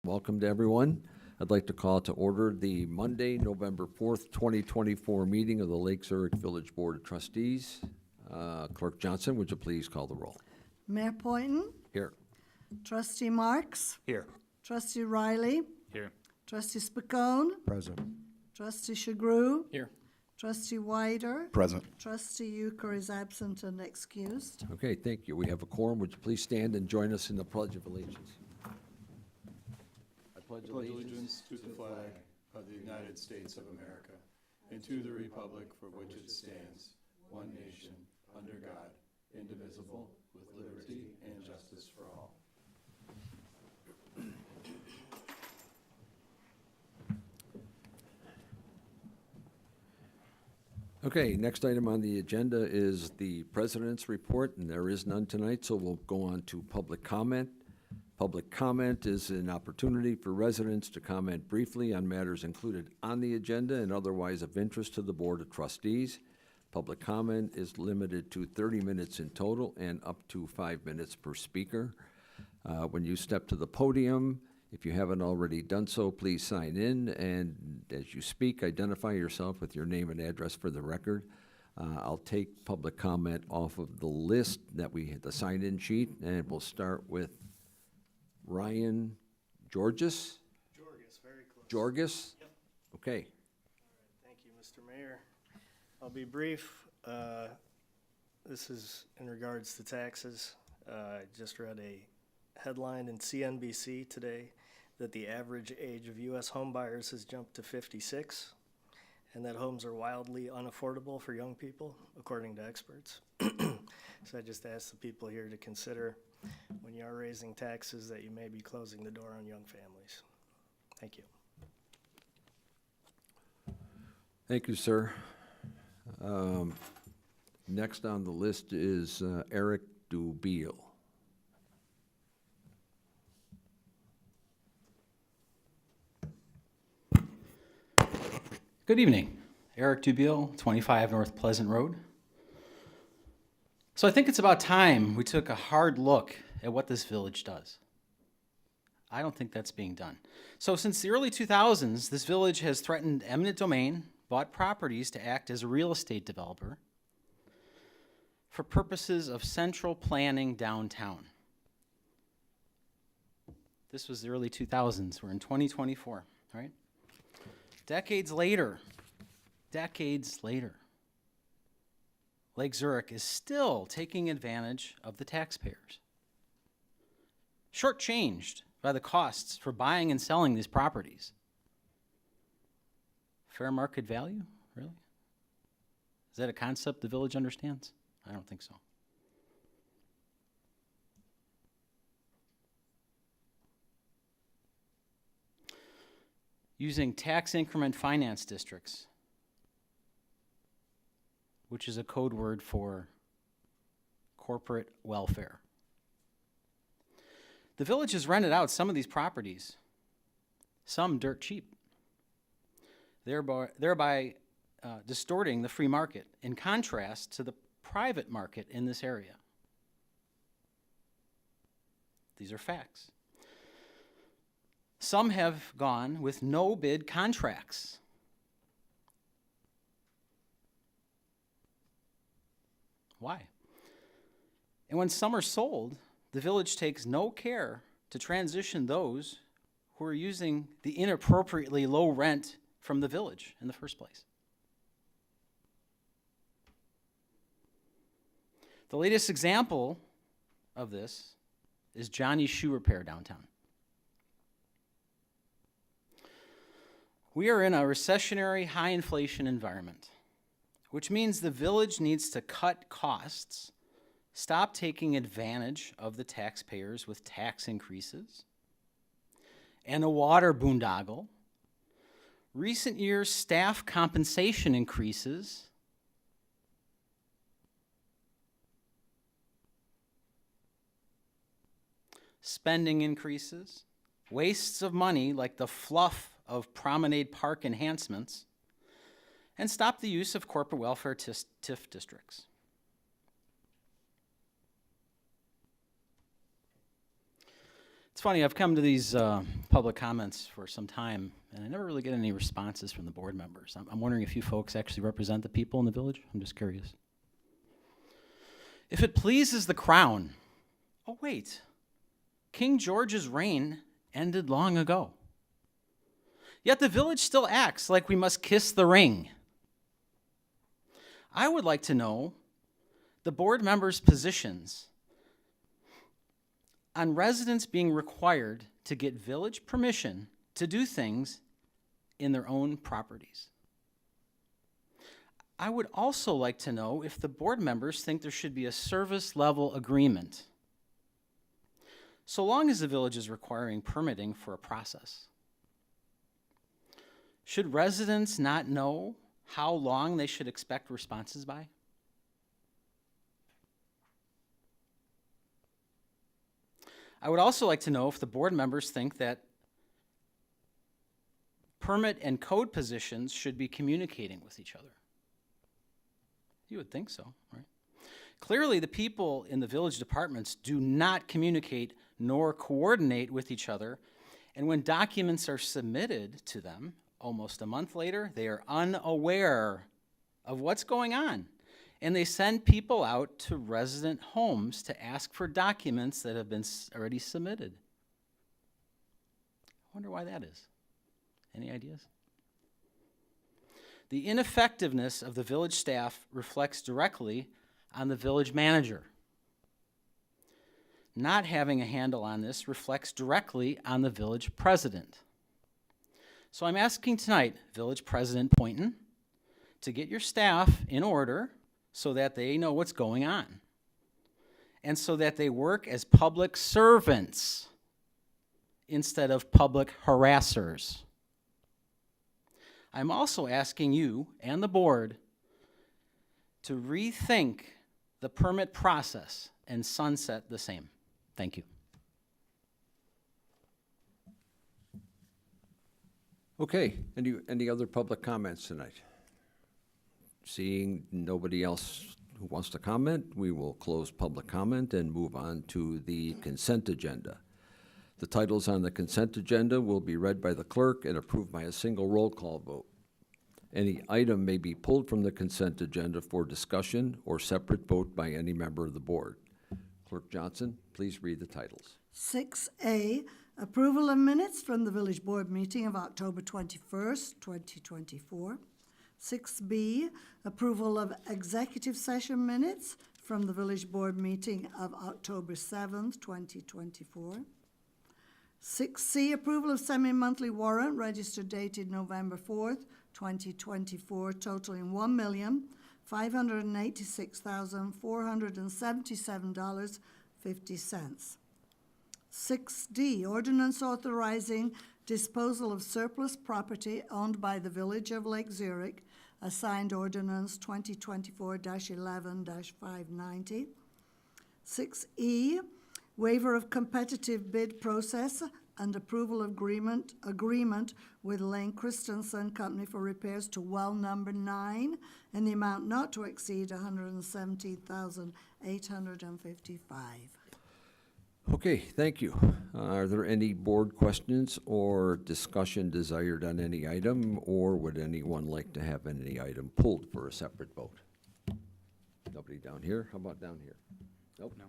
Welcome to everyone. I'd like to call to order the Monday, November 4th, 2024 meeting of the Lake Zurich Village Board of Trustees. Clerk Johnson, would you please call the roll? Mayor Poynton, Here. Trustee Marks, Here. Trustee Riley, Here. Trustee Spicone, Present. Trustee Shagru, Here. Trustee Wider, Present. Trustee Euchre is absent and excused. Okay, thank you. We have a quorum. Would you please stand and join us in the Pledge of Allegiance? I pledge pledge allegiance to the flag of the United States of America and to the republic for which it stands, one nation, under God, indivisible, with liberty and justice for all. Okay, next item on the agenda is the President's report, and there is none tonight, so we'll go on to public comment. Public comment is an opportunity for residents to comment briefly on matters included on the agenda and otherwise of interest to the Board of Trustees. Public comment is limited to 30 minutes in total and up to 5 minutes per speaker. When you step to the podium, if you haven't already done so, please sign in, and as you speak, identify yourself with your name and address for the record. I'll take public comment off of the list that we had, the sign-in sheet, and we'll start with Ryan Georges? Georges, very close. Georges? Yep. Okay. Thank you, Mr. Mayor. I'll be brief. This is in regards to taxes. I just read a headline in CNBC today that the average age of U.S. home buyers has jumped to 56, and that homes are wildly unaffordable for young people, according to experts. So I just ask the people here to consider, when you are raising taxes, that you may be closing the door on young families. Thank you. Thank you, sir. Next on the list is Eric Dubiel. Good evening. Eric Dubiel, 25 North Pleasant Road. So I think it's about time we took a hard look at what this village does. I don't think that's being done. So since the early 2000s, this village has threatened eminent domain, bought properties to act as a real estate developer for purposes of central planning downtown. This was the early 2000s. We're in 2024, right? Decades later, Lake Zurich is still taking advantage of the taxpayers. Shortchanged by the costs for buying and selling these properties. Fair market value, really? Is that a concept the village understands? I don't think so. Using tax increment finance districts, which is a code word for corporate welfare. The village has rented out some of these properties, some dirt cheap, thereby distorting the free market in contrast to the private market in this area. These are facts. Some have gone with no bid contracts. Why? And when some are sold, the village takes no care to transition those who are using the inappropriately low rent from the village in the first place. The latest example of this is Johnny's Shoe Repair downtown. We are in a recessionary, high inflation environment, which means the village needs to cut costs, stop taking advantage of the taxpayers with tax increases, and a water boondoggle, recent years' staff compensation increases, spending increases, wastes of money like the fluff of promenade park enhancements, and stop the use of corporate welfare TIF districts. It's funny, I've come to these public comments for some time, and I never really get any responses from the board members. I'm wondering if you folks actually represent the people in the village? I'm just curious. If it pleases the crown, oh wait, King George's reign ended long ago. Yet the village still acts like we must kiss the ring. I would like to know the board members' positions on residents being required to get village permission to do things in their own properties. I would also like to know if the board members think there should be a service level agreement, so long as the village is requiring permitting for a process. Should residents not know how long they should expect responses by? I would also like to know if the board members think that permit and code positions should be communicating with each other. You would think so, right? Clearly, the people in the village departments do not communicate nor coordinate with each other, and when documents are submitted to them, almost a month later, they are unaware of what's going on. And they send people out to resident homes to ask for documents that have been already submitted. I wonder why that is. Any ideas? The ineffectiveness of the village staff reflects directly on the village manager. Not having a handle on this reflects directly on the village president. So I'm asking tonight, Village President Poynton, to get your staff in order so that they know what's going on, and so that they work as public servants instead of public harassers. I'm also asking you and the board to rethink the permit process and sunset the same. Thank you. Okay, any other public comments tonight? Seeing nobody else who wants to comment, we will close public comment and move on to the consent agenda. The titles on the consent agenda will be read by the clerk and approved by a single roll call vote. Any item may be pulled from the consent agenda for discussion or separate vote by any member of the board. Clerk Johnson, please read the titles. 6A, approval of minutes from the village board meeting of October 21st, 2024. 6B, approval of executive session minutes from the village board meeting of October 7th, 2024. 6C, approval of semi-monthly warrant registered dated November 4th, 2024, totaling $1,586,477.50. 6D, ordinance authorizing disposal of surplus property owned by the Village of Lake Zurich, assigned ordinance 2024-11-590. 6E, waiver of competitive bid process and approval of agreement with Lane Christensen Company for repairs to well number 9 in the amount not to exceed $117,855. Okay, thank you. Are there any board questions or discussion desired on any item, or would anyone like to have any item pulled for a separate vote? Nobody down here? How about down here? Nope. No.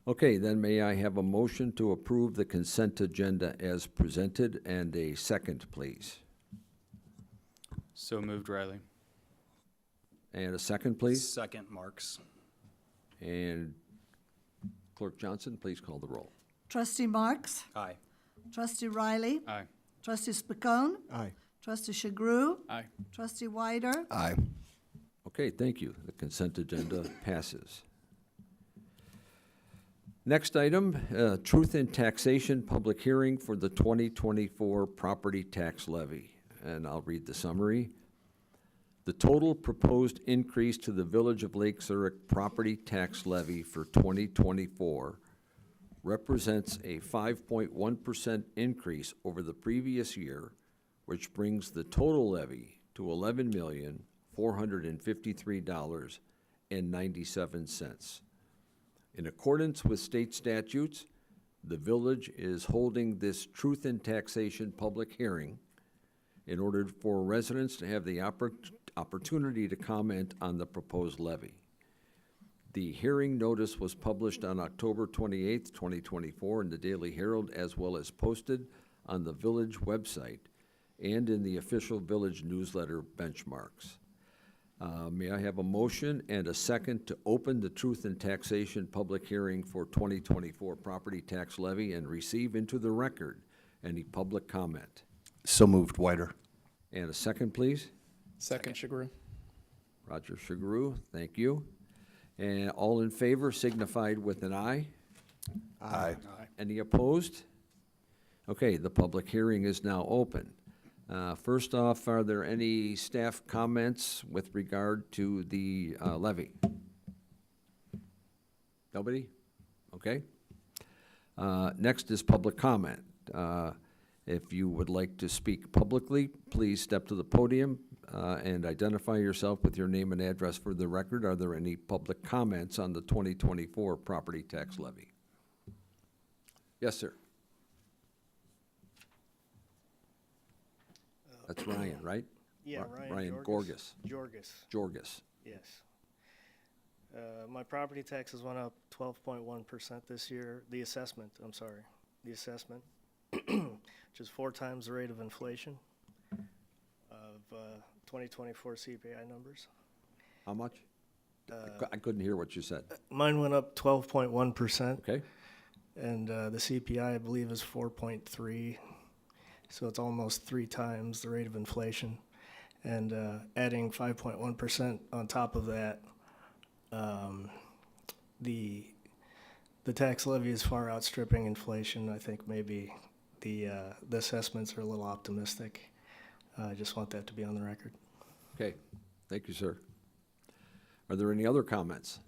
Okay, then may I have a motion to approve the consent agenda as presented, and a second, please? So moved, Riley. And a second, please? Second, Marks. And Clerk Johnson, please call the roll. Trustee Marks? Aye. Trustee Riley? Aye. Trustee Spicone? Aye. Trustee Chagru? Aye. Trustee Wider? Aye. Okay, thank you. The consent agenda passes. Next item, truth in taxation public hearing for the 2024 property tax levy. And I'll read the summary. The total proposed increase to the Village of Lake Zurich property tax levy for 2024 represents a 5.1% increase over the previous year, which brings the total levy to $11,453.97. In accordance with state statutes, the village is holding this truth in taxation public hearing in order for residents to have the opportunity to comment on the proposed levy. The hearing notice was published on October 28th, 2024 in the Daily Herald, as well as posted on the village website and in the official village newsletter Benchmarks. May I have a motion and a second to open the truth in taxation public hearing for 2024 property tax levy and receive into the record any public comment? So moved, Whiter. And a second, please. Second, Shigeru. Roger Shigeru, thank you. And all in favor signified with an aye. Aye. Any opposed? Okay, the public hearing is now open. First off, are there any staff comments with regard to the levy? Nobody? Okay. Next is public comment. If you would like to speak publicly, please step to the podium and identify yourself with your name and address for the record. Are there any public comments on the 2024 property tax levy? Yes, sir. That's Ryan, right? Yeah, Ryan Ryan Jorgis. Gorgas. Jorgis, Jorgis. yes. My property taxes went up 12.1% this year. The assessment, which is 4 times the rate of inflation of 2024 CPI numbers. How much? I couldn't hear what you said. Mine went up 12.1%, Okay, and the CPI, I believe, is 4.3. So it's almost 3 times the rate of inflation. And adding 5.1% on top of that, the tax levy is far outstripping inflation. I think maybe the assessments are a little optimistic. I just want that to be on the record. okay. Thank you, sir. Are there any other comments?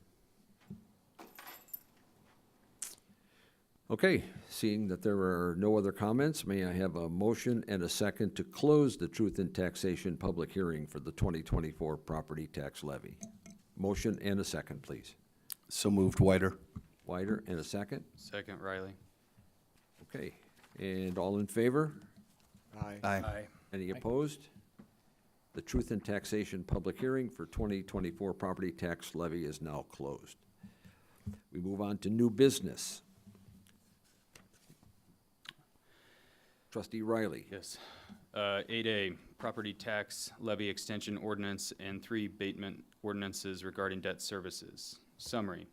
Okay, seeing that there are no other comments, may I have a motion and a second to close the truth in taxation public hearing for the 2024 property tax levy? Motion and a second, please. So moved, Whiter. Wider and a second. Second, Riley. Okay, and all in favor? Aye. Any opposed? The truth in taxation public hearing for 2024 property tax levy is now closed. We move on to new business. Trustee Riley. Yes. 8A, property tax levy extension ordinance and 3 abatement ordinances regarding debt services. Summary.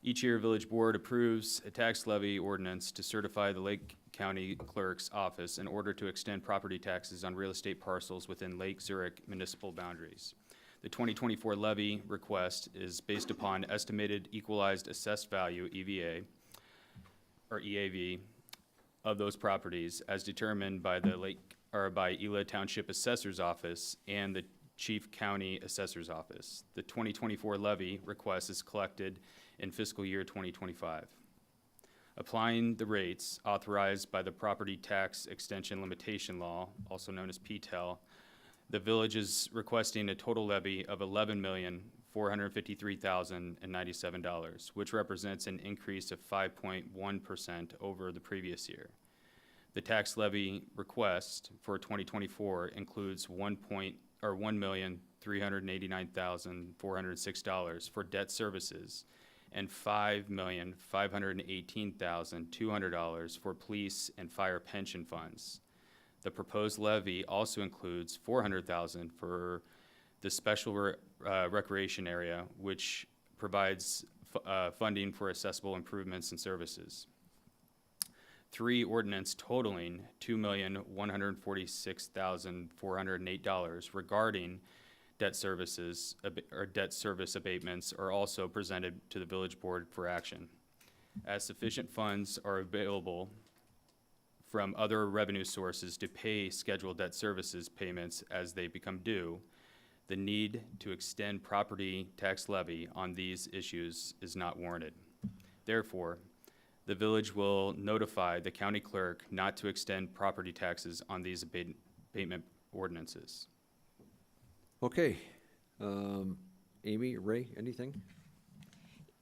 Each year, Village Board approves a tax levy ordinance to certify the Lake County Clerk's office in order to extend property taxes on real estate parcels within Lake Zurich municipal boundaries. The 2024 levy request is based upon estimated equalized assessed value, EVA, or EAV, of those properties as determined by the by Ela Township Assessor's Office and the Chief County Assessor's Office. The 2024 levy request is collected in fiscal year 2025. Applying the rates authorized by the Property Tax Extension Limitation Law, also known as PTEL, the village is requesting a total levy of $11,453,097, which represents an increase of 5.1% over the previous year. The tax levy request for 2024 includes $1,389,406 for debt services and $5,518,200 for police and fire pension funds. The proposed levy also includes $400,000 for the special recreation area, which provides funding for accessible improvements and services. 3 ordinance totaling $2,146,408 regarding debt services or debt service abatements are also presented to the village board for action. As sufficient funds are available from other revenue sources to pay scheduled debt services payments as they become due, the need to extend property tax levy on these issues is not warranted. Therefore, the village will notify the county clerk not to extend property taxes on these abatement ordinances. Okay. Amy, Ray, anything?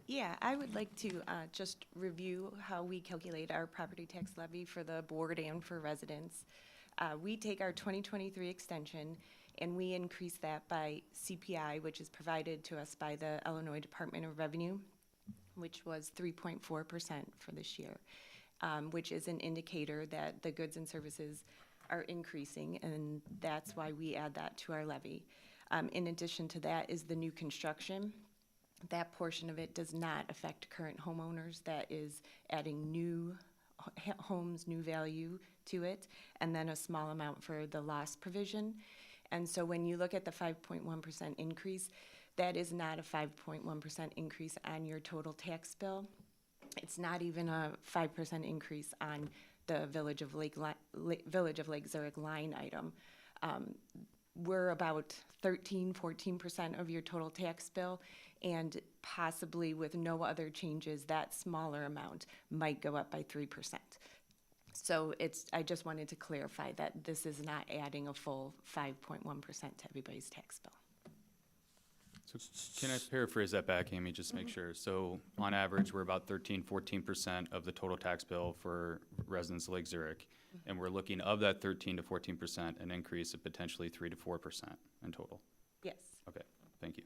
Yeah, I would like to just review how we calculate our property tax levy for the board and for residents. We take our 2023 extension and we increase that by CPI, which is provided to us by the Illinois Department of Revenue, which was 3.4% for this year, which is an indicator that the goods and services are increasing, and that's why we add that to our levy. In addition to that is the new construction. That portion of it does not affect current homeowners. That is adding new homes, new value to it, and then a small amount for the loss provision. And so when you look at the 5.1% increase, that is not a 5.1% increase on your total tax bill. It's not even a 5% increase on the Village of Lake Zurich line item. We're about 14% of your total tax bill, and possibly with no other changes, that smaller amount might go up by 3%. So I just wanted to clarify that this is not adding a full 5.1% to everybody's tax bill. So can I paraphrase that back, Amy, just to make sure? So on average, we're about 14% of the total tax bill for residents of Lake Zurich. And we're looking of that 13 to 14%, an increase of potentially 3 to 4% in total. Yes. Okay, thank you.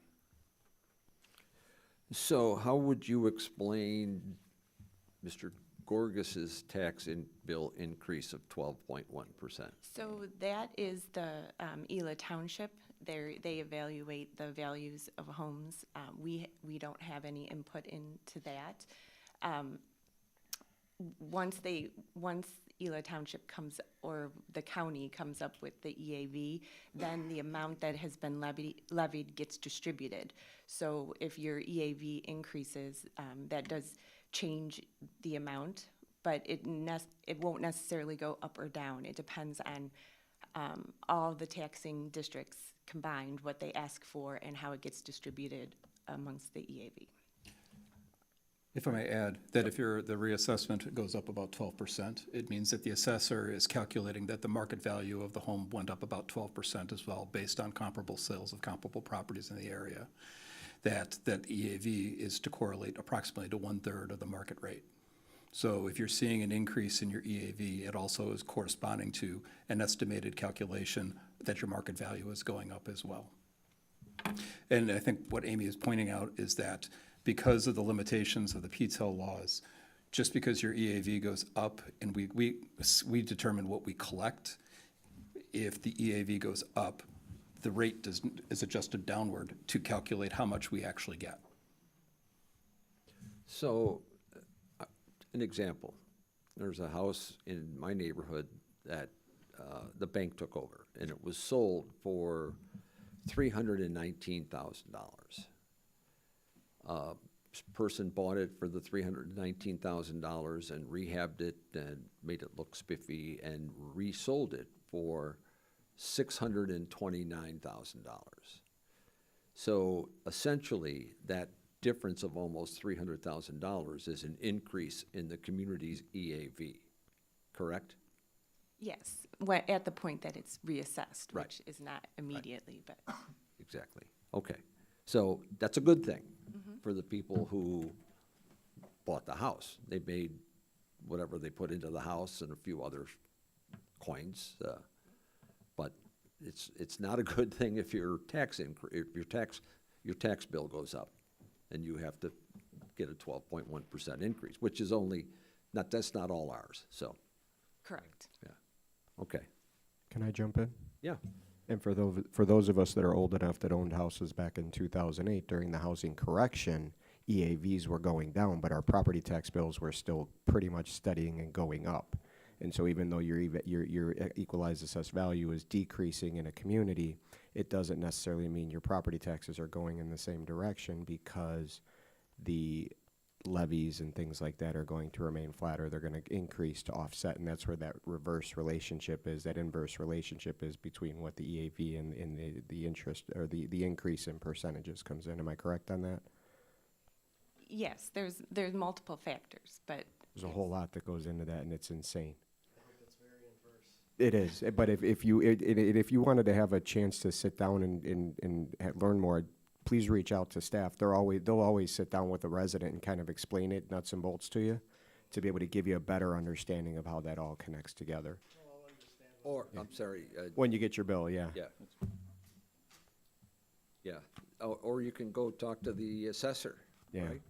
So how would you explain Mr. Gorgas's bill increase of 12.1%? So that is the Ela Township. They evaluate the values of homes. We don't have any input into that. Once Ela Township or the county comes up with the EAV, then the amount that has been levied gets distributed. So if your EAV increases, that does change the amount, but it won't necessarily go up or down. It depends on all the taxing districts combined, what they ask for, and how it gets distributed amongst the EAV. If I may add, that if the reassessment goes up about 12%, it means that the assessor is calculating that the market value of the home went up about 12% as well, based on comparable sales of comparable properties in the area. That EAV is to correlate approximately to 1/3 of the market rate. So if you're seeing an increase in your EAV, it also is corresponding to an estimated calculation that your market value is going up as well. And I think what Amy is pointing out is that because of the limitations of the PTEL laws, just because your EAV goes up and we determine what we collect, if the EAV goes up, the rate is adjusted downward to calculate how much we actually get. So, an example, there's a house in my neighborhood that the bank took over, and it was sold for $319,000. Person bought it for the $319,000 and rehabbed it and made it look spiffy and resold it for $629,000. So essentially, that difference of almost $300,000 is an increase in the community's EAV, correct? Yes, at the point that it's reassessed, Right. which is not immediately, but. Exactly. Okay. So that's a good thing for the people who bought the house. They made whatever they put into the house and a few other coins. But it's not a good thing if your tax bill goes up and you have to get a 12.1% increase, which is that's not all ours. So, Correct. yeah. Okay. Can I jump in? Yeah. And for those of us that are old enough that owned houses back in 2008 during the housing correction, EAVs were going down, but our property tax bills were still pretty much steadying and going up. And so even though your equalized assessed value is decreasing in a community, it doesn't necessarily mean your property taxes are going in the same direction, because the levies and things like that are going to remain flat, or they're going to increase to offset. And that's where that inverse relationship is between what the EAV and the interest, or the increase in percentages comes in. Am I correct on that? Yes, there's multiple factors, but. There's a whole lot that goes into that, and it's insane. It is, but if you wanted to have a chance to sit down and learn more, please reach out to staff. They'll always sit down with the resident and kind of explain it nuts and bolts to you, to be able to give you a better understanding of how that all connects together. Or, I'm sorry, When you get your bill, yeah. yeah. Yeah, or you can go talk to the assessor, Yeah. right?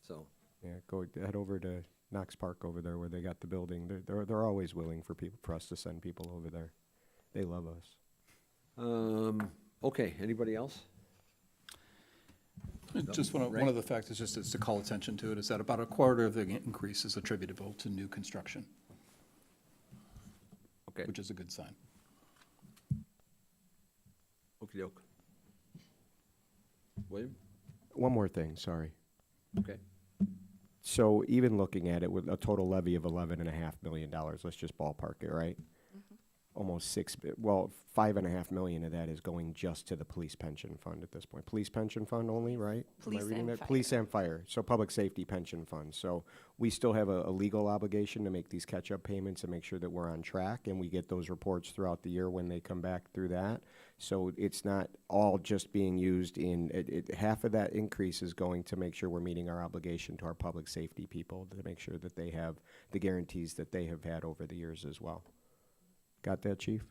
So, Yeah, head over to Knox Park over there where they got the building. They're always willing for us to send people over there. They love us. okay, anybody else? Just one of the factors, just is to call attention to it, is that about a quarter of the increase is attributable to new construction, Okay, which is a good sign. okey-doke. William? One more thing, sorry. Okay, So even looking at it with a total levy of $11.5 million, let's just ballpark it, right? Almost $5.5 million of that is going just to the police pension fund at this point. Police pension fund only, right? Am I Police reading and that? fire. Police and fire, so public safety pension fund. So we still have a legal obligation to make these catch-up payments and make sure that we're on track, and we get those reports throughout the year when they come back through that. So it's not all just being used half of that increase is going to make sure we're meeting our obligation to our public safety people, to make sure that they have the guarantees that they have had over the years as well. Got that, Chief?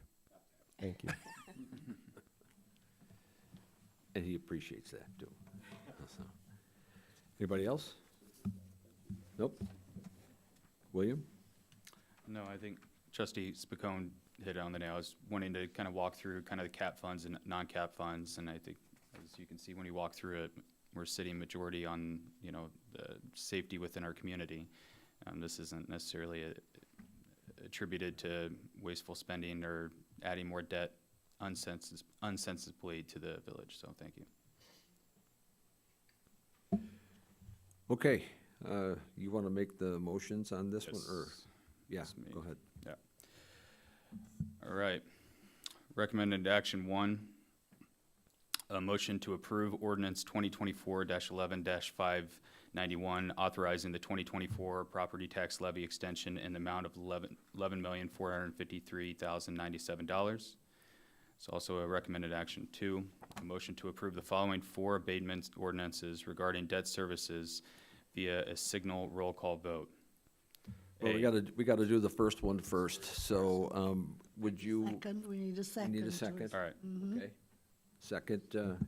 Thank you. and he appreciates that, too. So, anybody else? Nope. William? No, I think Trustee Spicone hit it on the nail. I was wanting to kind of walk through kind of the cap funds and non-cap funds, and I think, as you can see when you walk through it, we're sitting majority on, you know, the safety within our community. This isn't necessarily attributed to wasteful spending or adding more debt unsensibly to the village, so thank you. Okay, you want to make the motions on this one, or? Yeah, Yes, me. go ahead. Yeah. All right. Recommended action 1, a motion to approve ordinance 2024-11-591, authorizing the 2024 property tax levy extension in the amount of $11,453,097. It's also a recommended action 2, a motion to approve the following 4 abatement ordinances regarding debt services via a signal roll call vote. Well, we gotta do the first one first, so, would you? Second, we need a second. Need a to second? it. All right. Okay. Second,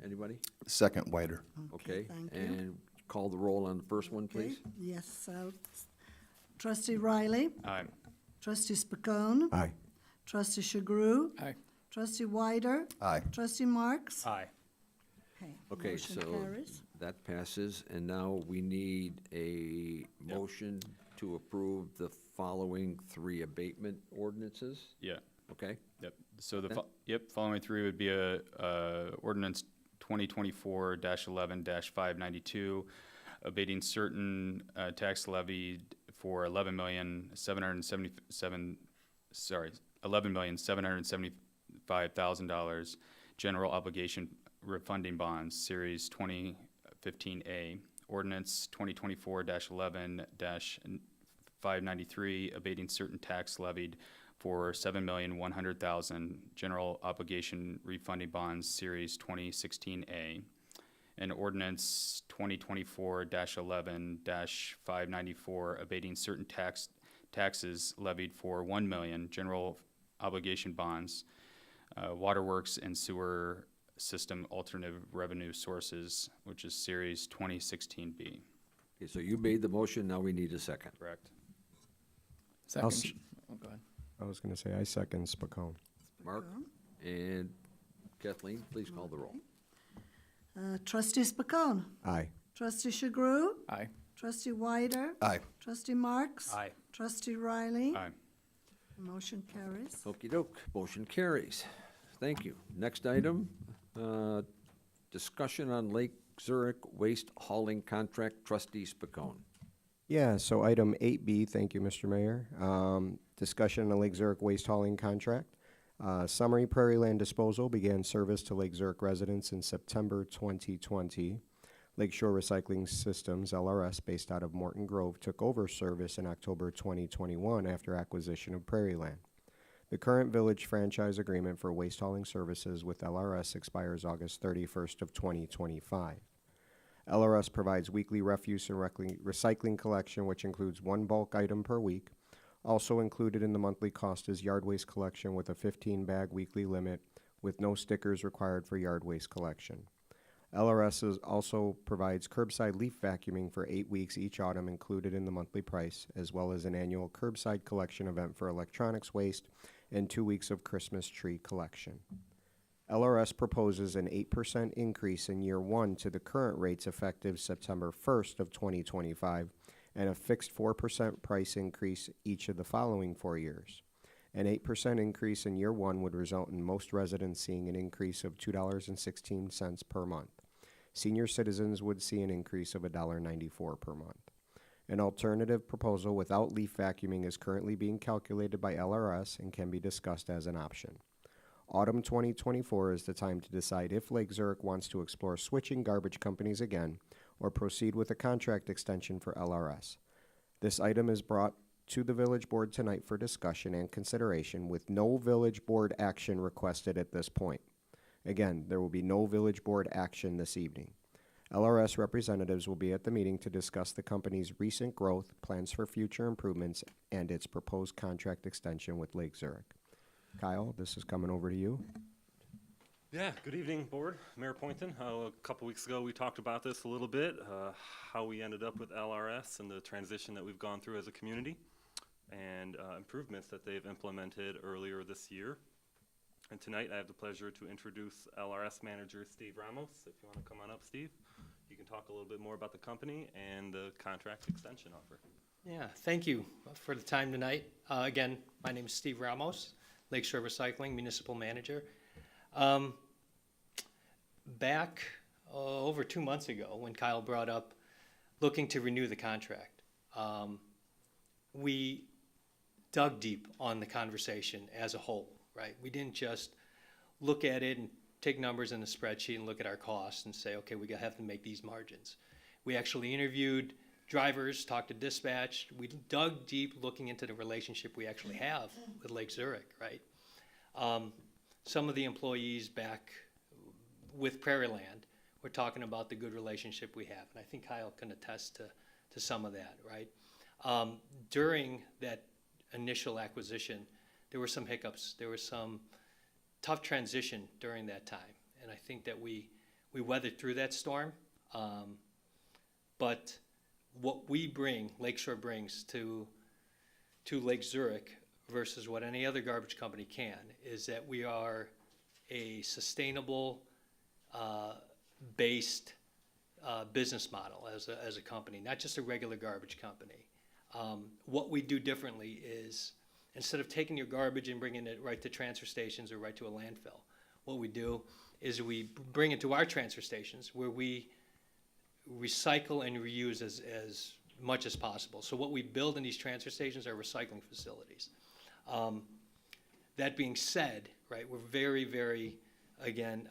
anybody? Second, Whiter. Okay, Thank you. and call the roll on the first one, Okay, please. yes, trustee Riley, Aye. trustee Spicone, Aye. trustee Sugru, Aye. trustee Wider, Aye. trustee Marks. Aye. Okay, Motion so carries. that passes, and now we need a motion to approve the following 3 abatement ordinances, Yeah. okay? Yep, so following through would be a ordinance 2024-11-592, abating certain tax levied for $11,775,000 general obligation refunding bonds, Series 2015A. Ordinance 2024-11-593, abating certain tax levied for $7,100,000 general obligation refunding bonds, Series 2016A. And ordinance 2024-11-594, abating certain taxes levied for $1 million general obligation bonds, waterworks and sewer system alternative revenue sources, which is Series 2016B. Okay, so you made the motion, now we need a second. Correct. I'll Second. Oh, go ahead. I was gonna say, I second Spicone. Mark and Kathleen, please call the roll. Trustee Spicone, Aye. trustee Sugru, Aye. trustee Wider, Aye. trustee Marks. Aye. Trustee Riley. Aye. Motion carries. Okey-doke, motion carries. Thank you. Next item, discussion on Lake Zurich waste hauling contract, trustee Spicone. Yeah, so item 8B, thank you, Mr. Mayor. Discussion on the Lake Zurich waste hauling contract. Summary, Prairie Land Disposal began service to Lake Zurich residents in September 2020. Lakeshore Recycling Systems, LRS, based out of Morton Grove, took over service in October 2021 after acquisition of Prairie Land. The current village franchise agreement for waste hauling services with LRS expires August 31st of 2025. LRS provides weekly refuse and recycling collection, which includes one bulk item per week. Also included in the monthly cost is yard waste collection with a 15-bag weekly limit with no stickers required for yard waste collection. LRS also provides curbside leaf vacuuming for 8 weeks each autumn included in the monthly price, as well as an annual curbside collection event for electronics waste and 2 weeks of Christmas tree collection. LRS proposes an 8% increase in year 1 to the current rates effective September 1st of 2025 and a fixed 4% price increase each of the following 4 years. An 8% increase in year 1 would result in most residents seeing an increase of $2.16 per month. Senior citizens would see an increase of $1.94 per month. An alternative proposal without leaf vacuuming is currently being calculated by LRS and can be discussed as an option. Autumn 2024 is the time to decide if Lake Zurich wants to explore switching garbage companies again or proceed with a contract extension for LRS. This item is brought to the Village Board tonight for discussion and consideration with no Village Board action requested at this point. Again, there will be no Village Board action this evening. LRS representatives will be at the meeting to discuss the company's recent growth, plans for future improvements, and its proposed contract extension with Lake Zurich. Kyle, this is coming over to you. Yeah, good evening, Board. Mayor Poynton. A couple weeks ago, we talked about this a little bit, how we ended up with LRS and the transition that we've gone through as a community, and improvements that they've implemented earlier this year. And tonight, I have the pleasure to introduce LRS Manager Steve Ramos. If you want to come on up, Steve, you can talk a little bit more about the company and the contract extension offer. Yeah, thank you for the time tonight. Again, my name is Steve Ramos, Lakeshore Recycling Municipal Manager. Back over 2 months ago, when Kyle brought up looking to renew the contract, we dug deep on the conversation as a whole, right? We didn't just look at it and take numbers in the spreadsheet and look at our costs and say, okay, we have to make these margins. We actually interviewed drivers, talked to dispatch. We dug deep looking into the relationship we actually have with Lake Zurich, right? Some of the employees back with Prairie Land were talking about the good relationship we have, and I think Kyle can attest to some of that, right? During that initial acquisition, there were some hiccups. There was some tough transition during that time, and I think that we weathered through that storm. But what we bring, Lakeshore brings to Lake Zurich versus what any other garbage company can, is that we are a sustainable based business model as a company, not just a regular garbage company. What we do differently is, instead of taking your garbage and bringing it right to transfer stations or right to a landfill, what we do is we bring it to our transfer stations where we recycle and reuse as much as possible. So what we build in these transfer stations are recycling facilities. That being said, right, we're very, very, again,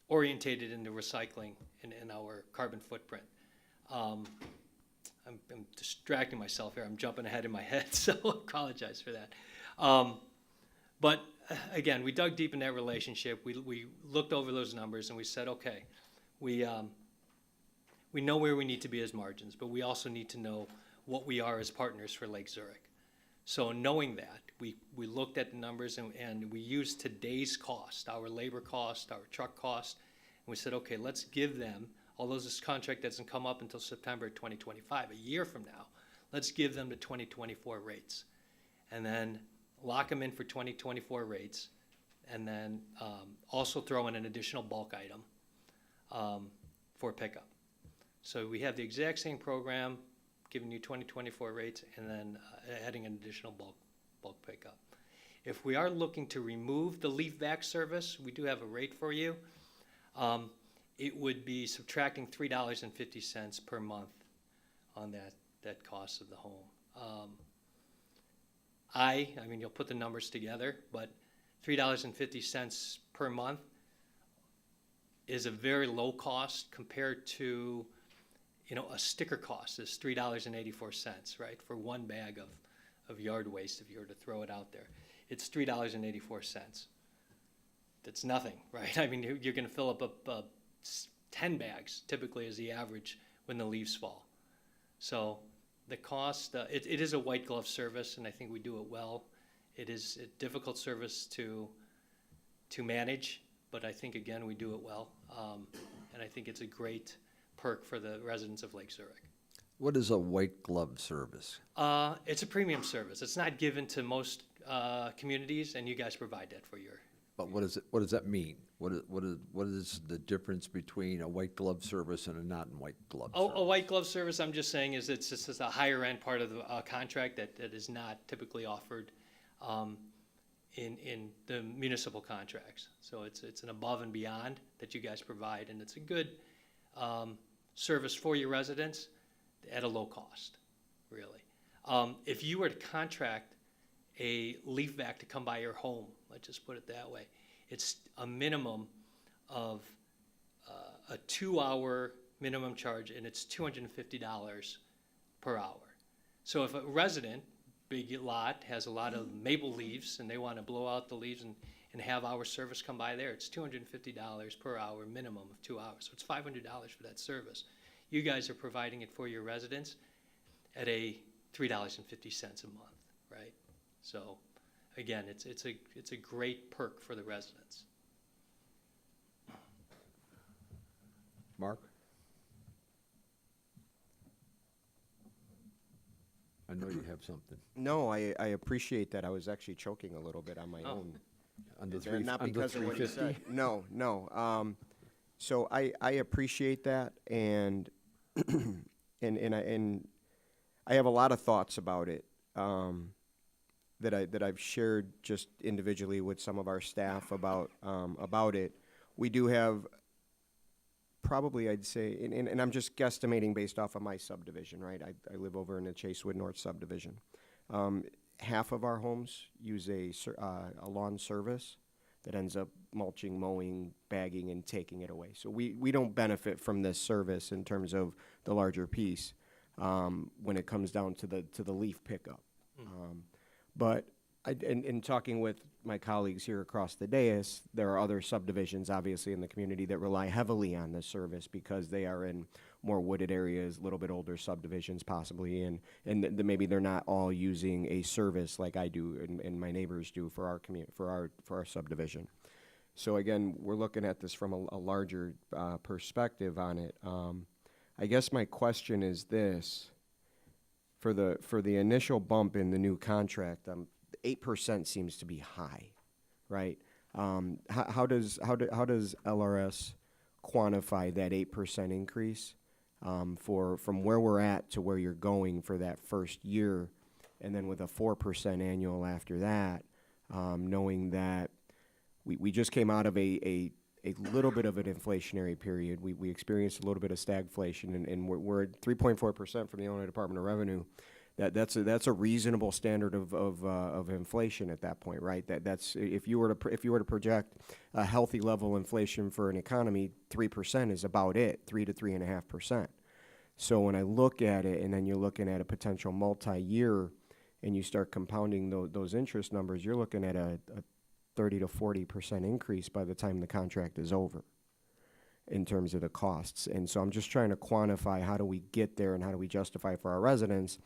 orientated into recycling in our carbon footprint. I'm distracting myself here. I'm jumping ahead in my head, so I apologize for that. But again, we dug deep in that relationship. We looked over those numbers and we said, okay, we know where we need to be as margins, but we also need to know what we are as partners for Lake Zurich. So knowing that, we looked at the numbers and we used today's cost, our labor cost, our truck cost, and we said, okay, let's give them, although this contract doesn't come up until September 2025, a year from now, let's give them the 2024 rates. And then lock them in for 2024 rates, and then also throw in an additional bulk item for pickup. So we have the exact same program, giving you 2024 rates, and then adding an additional bulk pickup. If we are looking to remove the leaf vac service, we do have a rate for you. It would be subtracting $3.50 per month on that cost of the home. I mean, you'll put the numbers together, but $3.50 per month is a very low cost compared to, a sticker cost is $3.84, right, for one bag of yard waste if you were to throw it out there. it's $3.84. That's nothing, right? I mean, you're gonna fill up 10 bags typically is the average when the leaves fall. So the cost, it is a white glove service, and I think we do it well. It is a difficult service to manage, but I think, again, we do it well. And I think it's a great perk for the residents of Lake Zurich. What is a white glove service? It's a premium service. It's not given to most communities, and you guys provide that for your. But what does that mean? What is the difference between a white glove service and a non-white glove service? A white glove service, I'm just saying, is it's just a higher end part of the contract that is not typically offered in the municipal contracts. So it's an above and beyond that you guys provide, and it's a good service for your residents at a low cost, really. If you were to contract a leaf vac to come by your home, let's just put it that way, it's a minimum of a 2-hour minimum charge, and it's $250 per hour. So if a resident, big lot, has a lot of maple leaves and they want to blow out the leaves and have our service come by there, it's $250 per hour minimum of 2 hours. So it's $500 for that service. You guys are providing it for your residents at a $3.50 a month, right? So again, it's a great perk for the residents. Mark? I know you have something. No, I appreciate that. I was actually choking a little bit on my own. Under Is that three, not under because of what you 350? said? No. So I appreciate that, and and I have a lot of thoughts about it that I've shared just individually with some of our staff about it. We do have probably, I'd say, and I'm just guesstimating based off of my subdivision, right? I live over in the Chasewood North subdivision. Half of our homes use a lawn service that ends up mulching, mowing, bagging, and taking it away. So we don't benefit from this service in terms of the larger piece when it comes down to the leaf pickup. But in talking with my colleagues here across the dais, there are other subdivisions, obviously, in the community that rely heavily on this service because they are in more wooded areas, a little bit older subdivisions possibly, and maybe they're not all using a service like I do and my neighbors do for our subdivision. So again, we're looking at this from a larger perspective on it. I guess my question is this: for the initial bump in the new contract, 8% seems to be high, right? How does LRS quantify that 8% increase from where we're at to where you're going for that first year, and then with a 4% annual after that, knowing that we just came out of a little bit of an inflationary period. We experienced a little bit of stagflation, and we're at 3.4% from the Illinois Department of Revenue. That's a reasonable standard of inflation at that point, right? That's if you were to project a healthy level of inflation for an economy, 3% is about it, 3 to 3.5%. So when I look at it, and then you're looking at a potential multi-year, and you start compounding those interest numbers, you're looking at a 30 to 40% increase by the time the contract is over in terms of the costs. And so I'm just trying to quantify, how do we get there and how do we justify for our residents,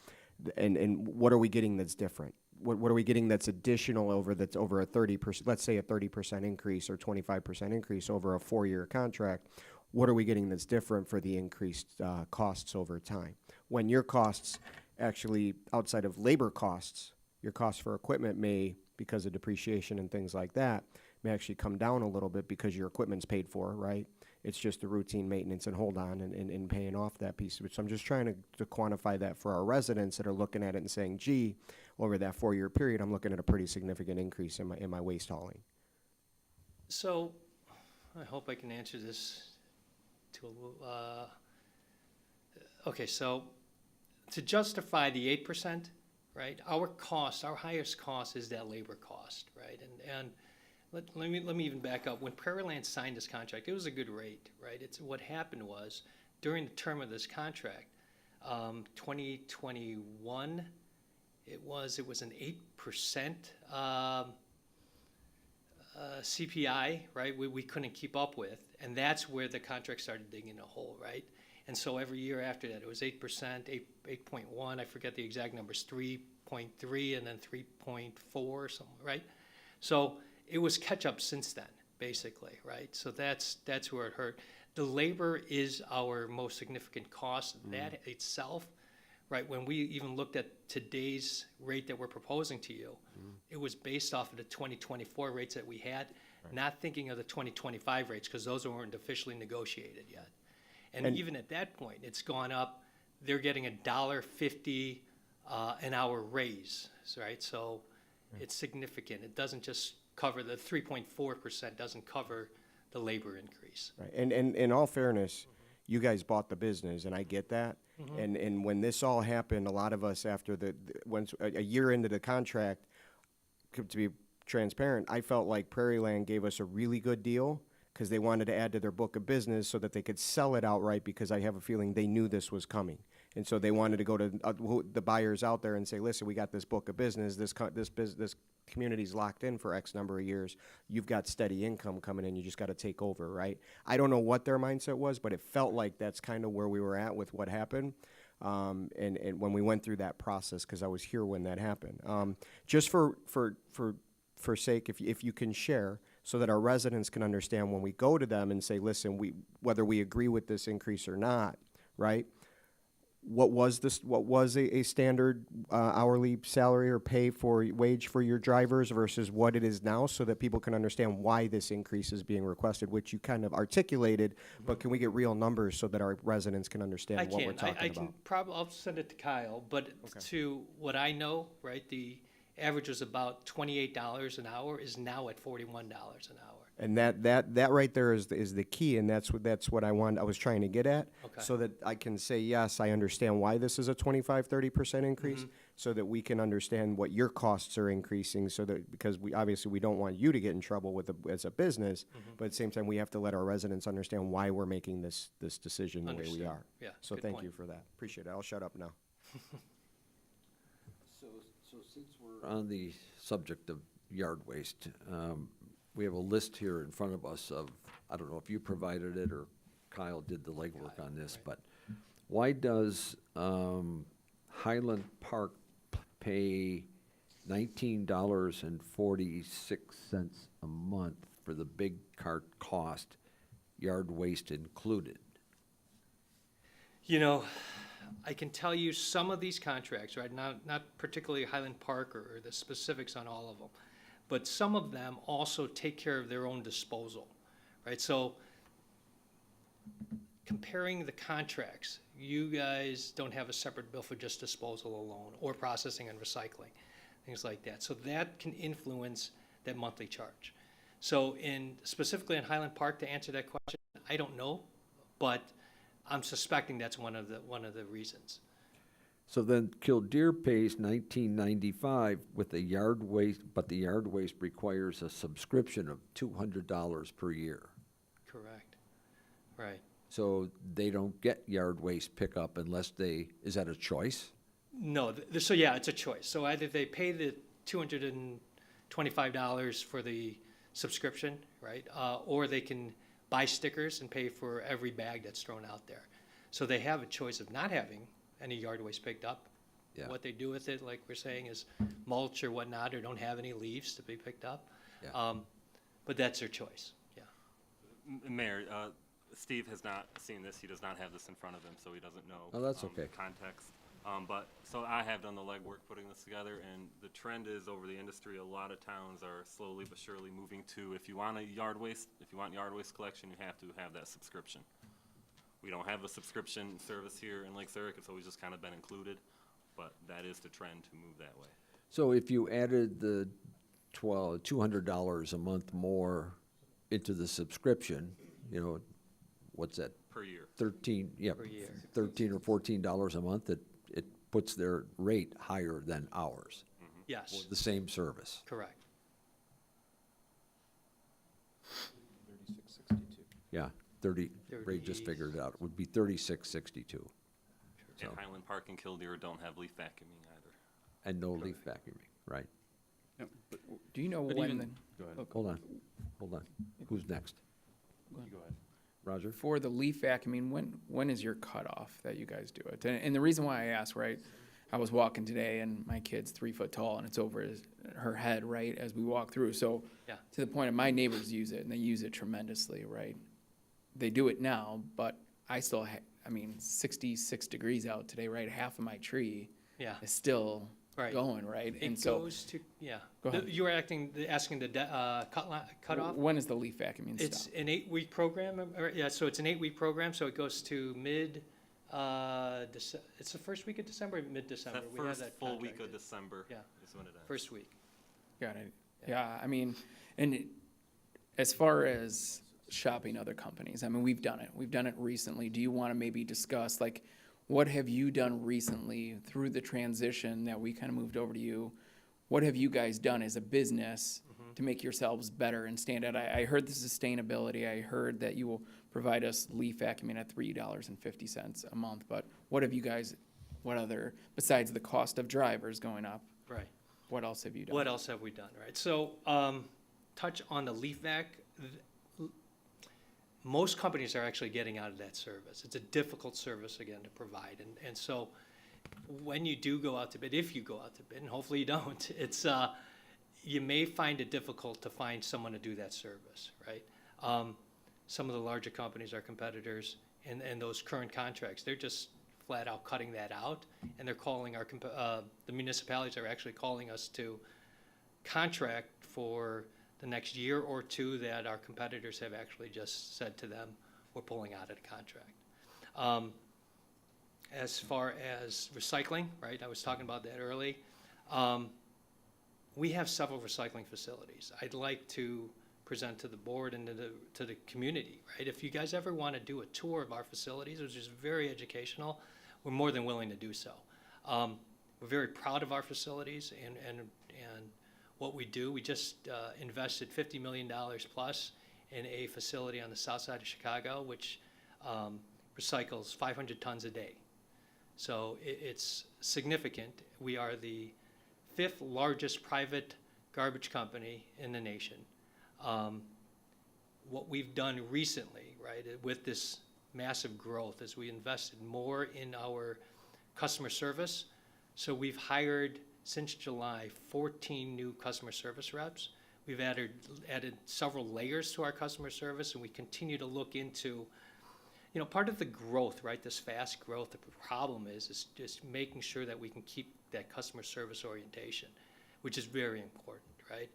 and what are we getting that's different? What are we getting that's additional over a 30%, let's say a 30% increase or 25% increase over a 4-year contract? What are we getting that's different for the increased costs over time? When your costs actually, outside of labor costs, your costs for equipment may, because of depreciation and things like that, may actually come down a little bit because your equipment's paid for, right? It's just the routine maintenance and hold on and paying off that piece of it. So I'm just trying to quantify that for our residents that are looking at it and saying, gee, over that 4-year period, I'm looking at a pretty significant increase in my waste hauling. So I hope I can answer this okay, so to justify the 8%, right, our highest cost is that labor cost, right? And let me even back up. When Prairie Land signed this contract, it was a good rate, right? What happened was, during the term of this contract, 2021 it was an 8% CPI, right? We couldn't keep up with, and that's where the contract started digging a hole, right? And so every year after that, it was 8%, 8.1, I forget the exact numbers, 3.3, and then 3.4 or something, right? So it was catch up since then, basically, right? So that's where it hurt. The labor is our most significant cost. That itself, right, when we even looked at today's rate that we're proposing to you, it was based off of the 2024 rates that we had, not thinking of the 2025 rates, because those weren't officially negotiated yet. And even at that point, it's gone up. They're getting $1.50 an hour raise, right? So it's significant. It doesn't just cover the 3.4%, doesn't cover the labor increase. Right, and in all fairness, you guys bought the business, and I get that. And when this all happened, a lot of us after once a year into the contract, to be transparent, I felt like Prairie Land gave us a really good deal because they wanted to add to their book of business so that they could sell it outright, because I have a feeling they knew this was coming. And so they wanted to go to the buyers out there and say, listen, we got this book of business, this community's locked in for X number of years. You've got steady income coming in. You just got to take over, right? I don't know what their mindset was, but it felt like that's kind of where we were at with what happened. And when we went through that process, because I was here when that happened. Just for sake, if you can share, so that our residents can understand when we go to them and say, listen, whether we agree with this increase or not, right? What was a standard hourly salary or wage for your drivers versus what it is now, so that people can understand why this increase is being requested, which you kind of articulated, but can we get real numbers so that our residents can understand what we're talking about? I'll send it to Kyle, but to what I know, right, the average was about $28 an hour, is now at $41 an hour. And that right there is the key, and that's what I was trying to get at, so that I can say, yes, I understand why this is a 25-30% increase, so that we can understand what your costs are increasing, so that, because we obviously don't want you to get in trouble as a business, but at the same time we have to let our residents understand why we're making this decision the way we are. Yeah, So good thank point. you for that. Appreciate it. I'll shut up now. So since we're on the subject of yard waste, we have a list here in front of us of, I don't know if you provided it or Kyle did the legwork on this, but why does Highland Park pay $19.46 a month for the big cart cost, yard waste included? You know, I can tell you some of these contracts, right, not particularly Highland Park or the specifics on all of them, but some of them also take care of their own disposal, right? So comparing the contracts, you guys don't have a separate bill for just disposal alone, or processing and recycling, things like that. So that can influence that monthly charge. So specifically in Highland Park, to answer that question, I don't know, but I'm suspecting that's one of the reasons. So then Kildare pays $19.95 with the yard waste, but the yard waste requires a subscription of $200 per year. Correct. Right. So they don't get yard waste pickup unless is that a choice? No, so yeah, it's a choice. So either they pay the $225 for the subscription, right? Or they can buy stickers and pay for every bag that's thrown out there. So they have a choice of not having any yard waste picked up. Yeah. What they do with it, like we're saying, is mulch or whatnot, or don't have any leaves to be picked up. Yeah. But that's their choice, yeah. Mayor, Steve has not seen this. He does not have this in front of him, so he doesn't know. Oh, that's okay. Context. So I have done the legwork putting this together, and the trend is over the industry, a lot of towns are slowly but surely moving to, if you want yard waste collection, you have to have that subscription. We don't have a subscription service here in Lake Zurich. It's always just kind of been included, but that is the trend to move that way. So if you added the $200 a month more into the subscription, what's that? Per year. 13 Per year. $13 or $14 a month, it puts their rate higher than ours Yes, for the same service. correct. Yeah, Ray just figured it out. It would be $36.62. And Highland Park and Kildare don't have leaf vacuuming either. And no leaf vacuuming, right? Yep, but Do you know But when, even- Go ahead. Hold on. Who's next? You go ahead. Roger? for the leaf vacuuming, when is your cutoff that you guys do it? And the reason why I ask, right, I was walking today and my kid's 3 foot tall and it's over her head, right, as we walk through. So Yeah. to the point of my neighbors use it and they use it tremendously, right? They do it now, but I still, 66 degrees out today, right? Half of my tree Yeah, is still right. going, right? And It so goes to, yeah. Go ahead. You were asking the cutoff? when is the leaf vacuuming It's stop? an 8-week program, yeah, so it's an 8-week program, so it goes to it's the first week of December, or mid-December? That We have first that full week of contracted. December Yeah. is when it ends. First week. Got it. Yeah, as far as shopping other companies, we've done it. We've done it recently. Do you want to maybe discuss, like, what have you done recently through the transition that we kind of moved over to you? What have you guys done as a business to make yourselves better and stand out? I heard the sustainability. I heard that you will provide us leaf vacuuming at $3.50 a month. But what have you guys, besides the cost of drivers going up, Right. what else have you done? What else have we done, right? So, touch on the leaf vac. Most companies are actually getting out of that service. It's a difficult service, again, to provide. And so, when you do go out to bid, if you go out to bid, and hopefully you don't, you may find it difficult to find someone to do that service, right? Some of the larger companies, our competitors, and those current contracts, they're just flat out cutting that out, and they're calling the municipalities are actually calling us to contract for the next year or two that our competitors have actually just said to them, we're pulling out of the contract. As far as recycling, right, I was talking about that early. We have several recycling facilities. I'd like to present to the board and to the community, right? If you guys ever want to do a tour of our facilities, which is very educational, we're more than willing to do so. We're very proud of our facilities and what we do. We just invested $50 million plus in a facility on the south side of Chicago, which recycles 500 tons a day. So it's significant. We are the 5th largest private garbage company in the nation. What we've done recently, right, with this massive growth is we invested more in our customer service. So we've hired, since July, 14 new customer service reps. We've added several layers to our customer service, and we continue to look into, part of the growth, right, this fast growth, the problem is just making sure that we can keep that customer service orientation, which is very important, right?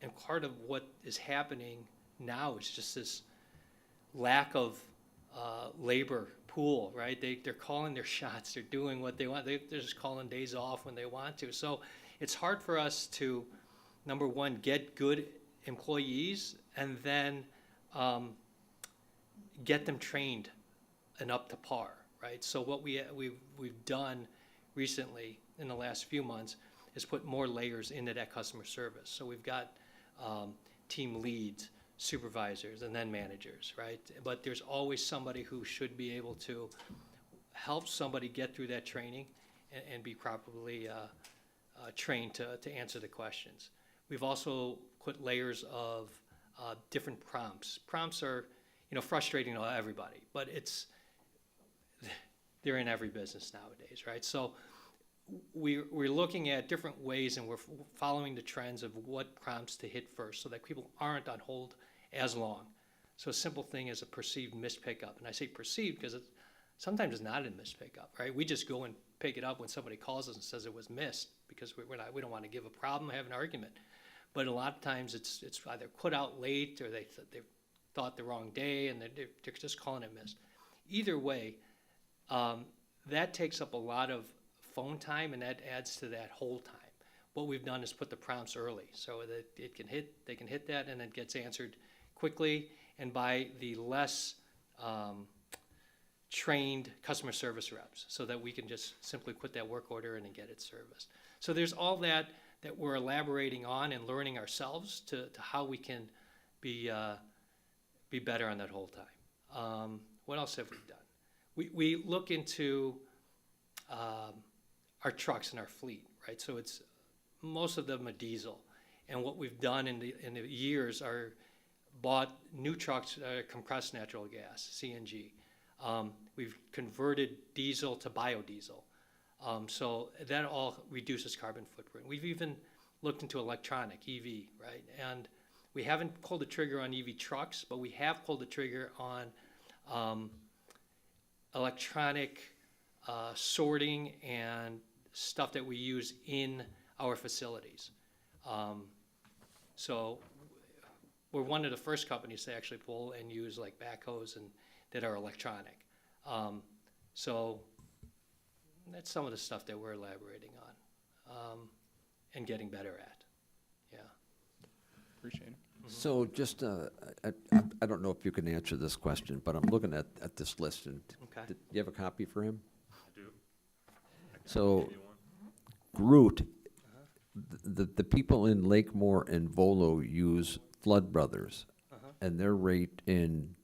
And part of what is happening now is just this lack of labor pool, right? They're calling their shots. They're doing what they want. They're just calling days off when they want to. So it's hard for us to, number one, get good employees and then get them trained and up to par, right? So what we've done recently in the last few months is put more layers into that customer service. So we've got team leads, supervisors, and then managers, right? But there's always somebody who should be able to help somebody get through that training and be properly trained to answer the questions. We've also put layers of different prompts. Prompts are, frustrating to everybody, but they're in every business nowadays, right? So we're looking at different ways, and we're following the trends of what prompts to hit first so that people aren't on hold as long. So a simple thing is a perceived missed pickup. And I say perceived because sometimes it's not a missed pickup, right? We just go and pick it up when somebody calls us and says it was missed because we don't want to give a problem, have an argument. But a lot of times it's either put out late or they thought the wrong day and they're just calling it missed. Either way, that takes up a lot of phone time, and that adds to that whole time. What we've done is put the prompts early so that they can hit that, and it gets answered quickly and by the less trained customer service reps, so that we can just simply put that work order in and get it serviced. So there's all that we're elaborating on and learning ourselves to how we can be better on that whole time. What else have we done? We look into our trucks and our fleet, right? So it's, most of them are diesel. And what we've done in the years are bought new trucks, compressed natural gas, CNG. We've converted diesel to biodiesel. So that all reduces carbon footprint. We've even looked into electronic, EV, right? And we haven't pulled the trigger on EV trucks, but we have pulled the trigger on electronic sorting and stuff that we use in our facilities. So we're one of the first companies to actually pull and use like backhoes and that are electronic. So that's some of the stuff that we're elaborating on and getting better at. Yeah. Appreciate it. So just, I don't know if you can answer this question, but I'm looking at this list, and Okay. do you have a copy for him? I do. So Give you one. Groot, the people in Lakemore and Volo use Flood Brothers, and their rate in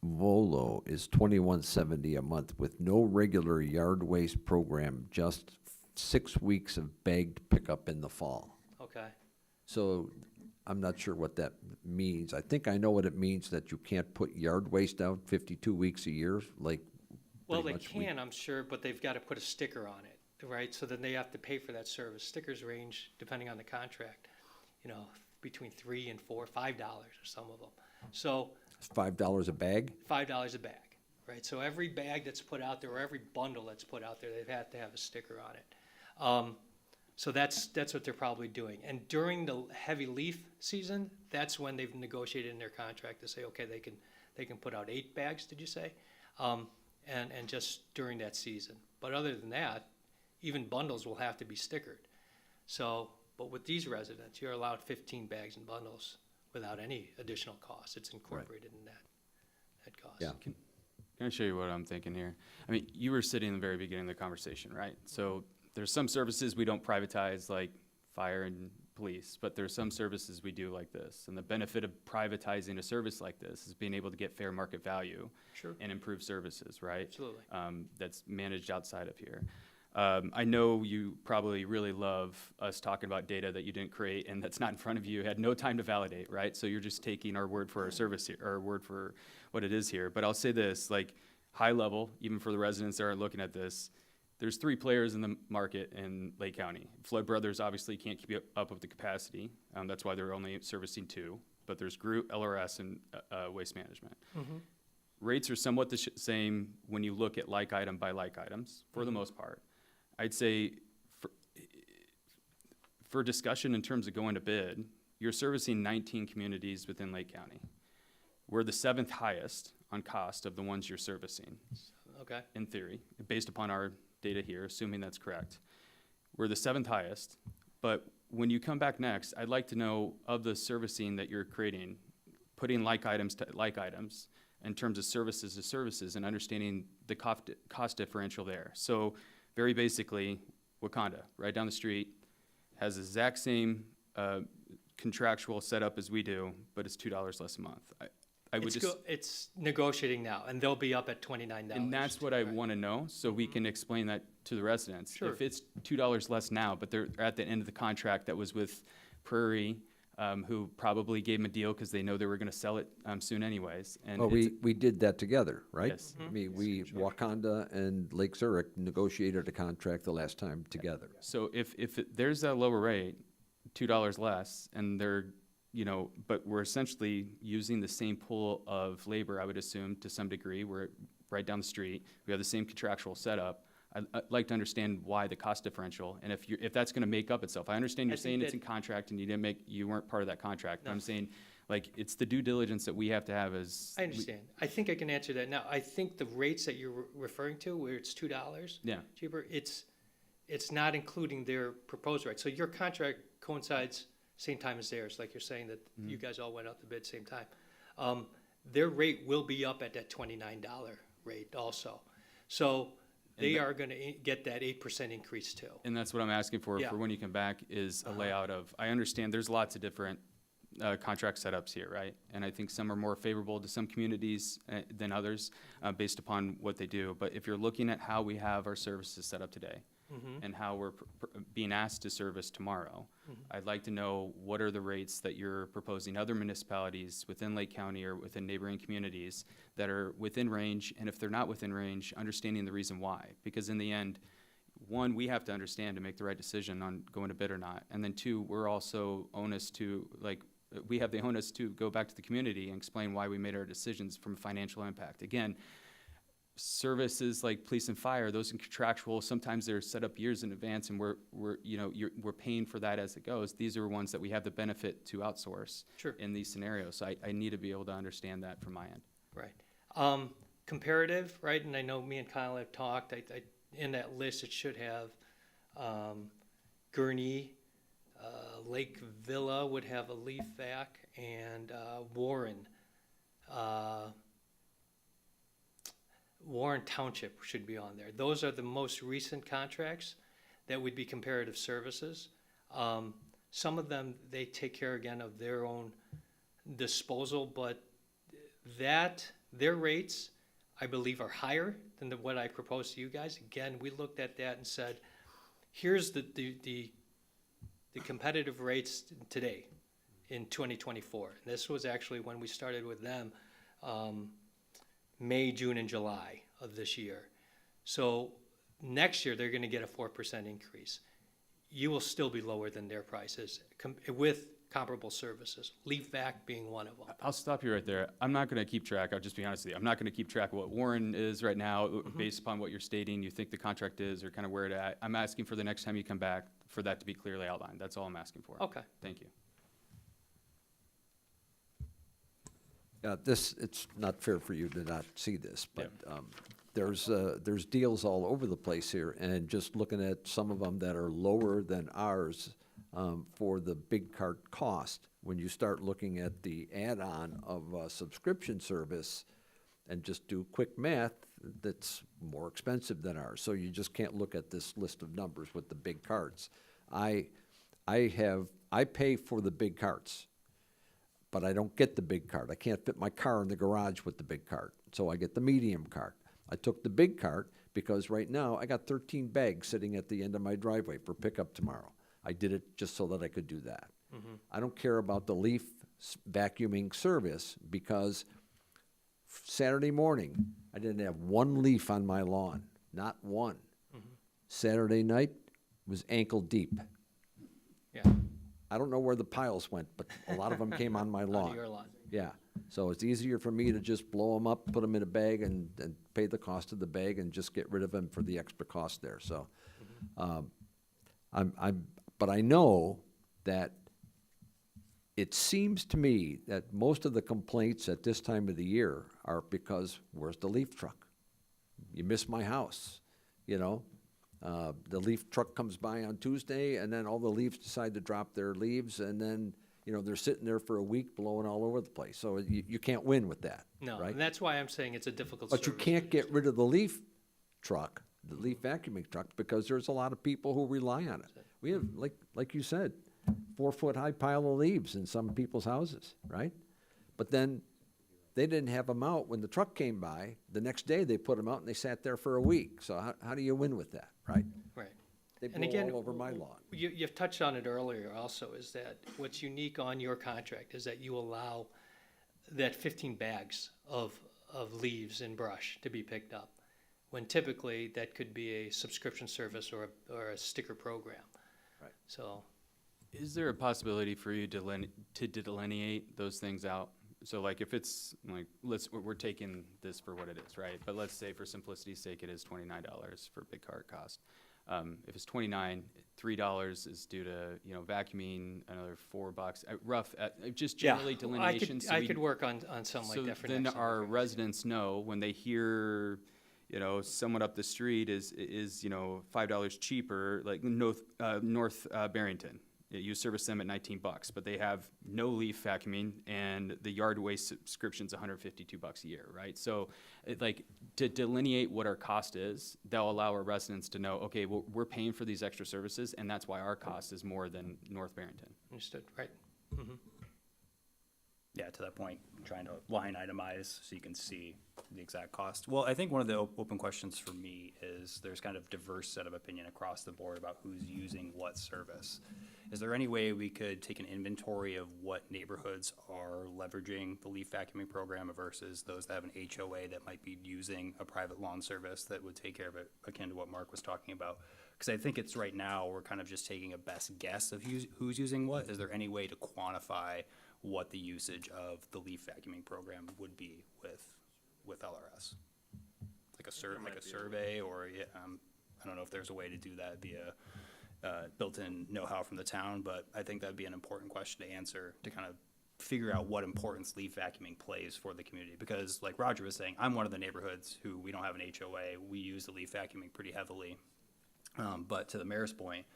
Volo is $21.70 a month with no regular yard waste program, just 6 weeks of bagged pickup in the fall. Okay. So I'm not sure what that means. I think I know what it means, that you can't put yard waste out 52 weeks a year, like Well, pretty they much we- can, I'm sure, but they've got to put a sticker on it, right? So then they have to pay for that service. Stickers range, depending on the contract, between $3 and $4, $5 or some of them. So It's $5 a bag? $5 a bag, right? So every bag that's put out there, or every bundle that's put out there, they have to have a sticker on it. So that's what they're probably doing. And during the heavy leaf season, that's when they've negotiated in their contract to say, okay, they can put out 8 bags, did you say? And just during that season. But other than that, even bundles will have to be stickered. So, but with these residents, you're allowed 15 bags and bundles without any additional cost. It's incorporated in that cost. Yeah. Can I show you what I'm thinking here? I mean, you were sitting in the very beginning of the conversation, right? So there's some services we don't privatize, like fire and police, but there's some services we do like this. And the benefit of privatizing a service like this is being able to get fair market value Sure. and improve services, right? Absolutely. That's managed outside of here. I know you probably really love us talking about data that you didn't create and that's not in front of you, had no time to validate, right? So you're just taking our word for our service here, or our word for what it is here. But I'll say this, like high level, even for the residents that are looking at this, there's 3 players in the market in Lake County. Flood Brothers obviously can't keep up with the capacity. That's why they're only servicing 2. But there's Groot, LRS, and Waste Management. Rates are somewhat the same when you look at like item by like items, for the most part. I'd say for discussion in terms of going to bid, you're servicing 19 communities within Lake County. We're the 7th highest on cost of the ones you're servicing, Okay. in theory, based upon our data here, assuming that's correct. We're the 7th highest, but when you come back next, I'd like to know of the servicing that you're creating, putting like items to like items in terms of services to services and understanding the cost differential there. So very basically, Wakanda, right down the street, has the exact same contractual setup as we do, but it's $2 less a month. I would It's negotiating now, and they'll be up at $29. and that's what I want to know, so we can explain that to the residents. Sure. If it's $2 less now, but they're at the end of the contract that was with Prairie, who probably gave them a deal because they know they were going to sell it soon anyways. And Well, we did that together, right? Yes. I mean, Wakanda and Lake Zurich negotiated a contract the last time together. So if there's a lower rate, $2 less, and they're, but we're essentially using the same pool of labor, I would assume, to some degree. We're right down the street. We have the same contractual setup. I'd like to understand why the cost differential, and if that's going to make up itself. I understand you're I think saying it's that- in contract and you weren't part of that contract. But No. I'm saying, like, it's the due diligence that we have to have as. I understand. I think I can answer that now. I think the rates that you're referring to, where it's $2 Yeah. cheaper, it's not including their proposed rate. So your contract coincides same time as theirs, like you're saying that you guys all went out to bid same time. Their rate will be up at that $29 rate also. So they are going to get that 8% increase too. And that's what I'm asking for Yeah. when you come back, is a layout of, I understand there's lots of different contract setups here, right? And I think some are more favorable to some communities than others based upon what they do. But if you're looking at how we have our services set up today, and how we're being asked to service tomorrow. I'd like to know what are the rates that you're proposing other municipalities within Lake County or within neighboring communities that are within range, and if they're not within range, understanding the reason why. Because in the end, one, we have to understand to make the right decision on going to bid or not. And then two, we're also onus to, like, we have the onus to go back to the community and explain why we made our decisions from a financial impact. Again, services like police and fire, those are contractual. Sometimes they're set up years in advance, and we're paying for that as it goes. These are ones that we have the benefit to outsource in these scenarios. So I need to be able to understand that from my end. Right. Comparative, right? And I know me and Kyle have talked. In that list, it should have Gurnee, Lake Villa would have a leaf vac, and Warren. Warren Township should be on there. Those are the most recent contracts that would be comparative services. Some of them, they take care again of their own disposal, but their rates, I believe, are higher than what I proposed to you guys. Again, we looked at that and said, here's the competitive rates today in 2024. And this was actually when we started with them, May, June, and July of this year. So next year, they're gonna get a 4% increase. You will still be lower than their prices with comparable services, leaf vac being one of them. I'll stop you right there. I'm not going to keep track. I'll just be honest with you. I'm not going to keep track of what Warren is right now based upon what you're stating. You think the contract is or kind of where it at. I'm asking for the next time you come back for that to be clearly outlined. That's all I'm asking for. Okay. Thank you. It's not fair for you to not see this, but there's deals all over the place here, and just looking at some of them that are lower than ours for the big cart cost, when you start looking at the add-on of a subscription service and just do quick math, that's more expensive than ours. So you just can't look at this list of numbers with the big carts. I pay for the big carts, but I don't get the big cart. I can't fit my car in the garage with the big cart, so I get the medium cart. I took the big cart because right now I got 13 bags sitting at the end of my driveway for pickup tomorrow. I did it just so that I could do that. I don't care about the leaf vacuuming service because Saturday morning, I didn't have one leaf on my lawn, not one. Saturday night was ankle deep. Yeah. I don't know where the piles went, but a lot of them came on my lawn. On your lawn. Yeah, so it's easier for me to just blow them up, put them in a bag, and pay the cost of the bag and just get rid of them for the extra cost there. So, but I know that it seems to me that most of the complaints at this time of the year are because, where's the leaf truck? You missed my house, you know? The leaf truck comes by on Tuesday, and then all the leaves decide to drop their leaves, and then, you know, they're sitting there for a week blowing all over the place. So you can't win with that, No, right? and that's why I'm saying it's a difficult But you service. can't get rid of the leaf truck, the leaf vacuuming truck, because there's a lot of people who rely on it. We have, like you said, 4-foot-high pile of leaves in some people's houses, right? But then they didn't have them out when the truck came by. The next day, they put them out and they sat there for a week. So how do you win with that, right? Right. They And blow again, all over my lawn. You've touched on it earlier also, is that what's unique on your contract is that you allow that 15 bags of leaves and brush to be picked up, when typically that could be a subscription service or a sticker program. Right. So, Is there a possibility for you to delineate those things out? So like if it's like, we're taking this for what it is, right? But let's say for simplicity's sake, it is $29 for big cart cost. If it's $29, $3 is due to, you know, vacuuming, another $4, just generally delineation. I could work on something like that for then next our summer. residents know when they hear, you know, someone up the street is you know, $5 cheaper, like North Barrington. You service them at $19, but they have no leaf vacuuming, and the yard waste subscription's $152 a year, right? So, to delineate what our cost is, that'll allow our residents to know, okay, well, we're paying for these extra services, and that's why our cost is more than North Barrington. Understood, right? yeah, to that point, trying to line itemize so you can see the exact cost. Well, I think one of the open questions for me is there's kind of diverse set of opinion across the board about who's using what service. Is there any way we could take an inventory of what neighborhoods are leveraging the leaf vacuuming program versus those that have an HOA that might be using a private lawn service that would take care of it, akin to what Mark was talking about? Because I think it's right now, we're kind of just taking a best guess of who's using what. Is there any way to quantify what the usage of the leaf vacuuming program would be with LRS? Like a survey, or I don't know if there's a way to do that via built-in know-how from the town, but I think that'd be an important question to answer, to kind of figure out what importance leaf vacuuming plays for the community. Because like Roger was saying, I'm one of the neighborhoods who we don't have an HOA. We use the leaf vacuuming pretty heavily. But to the mayor's point,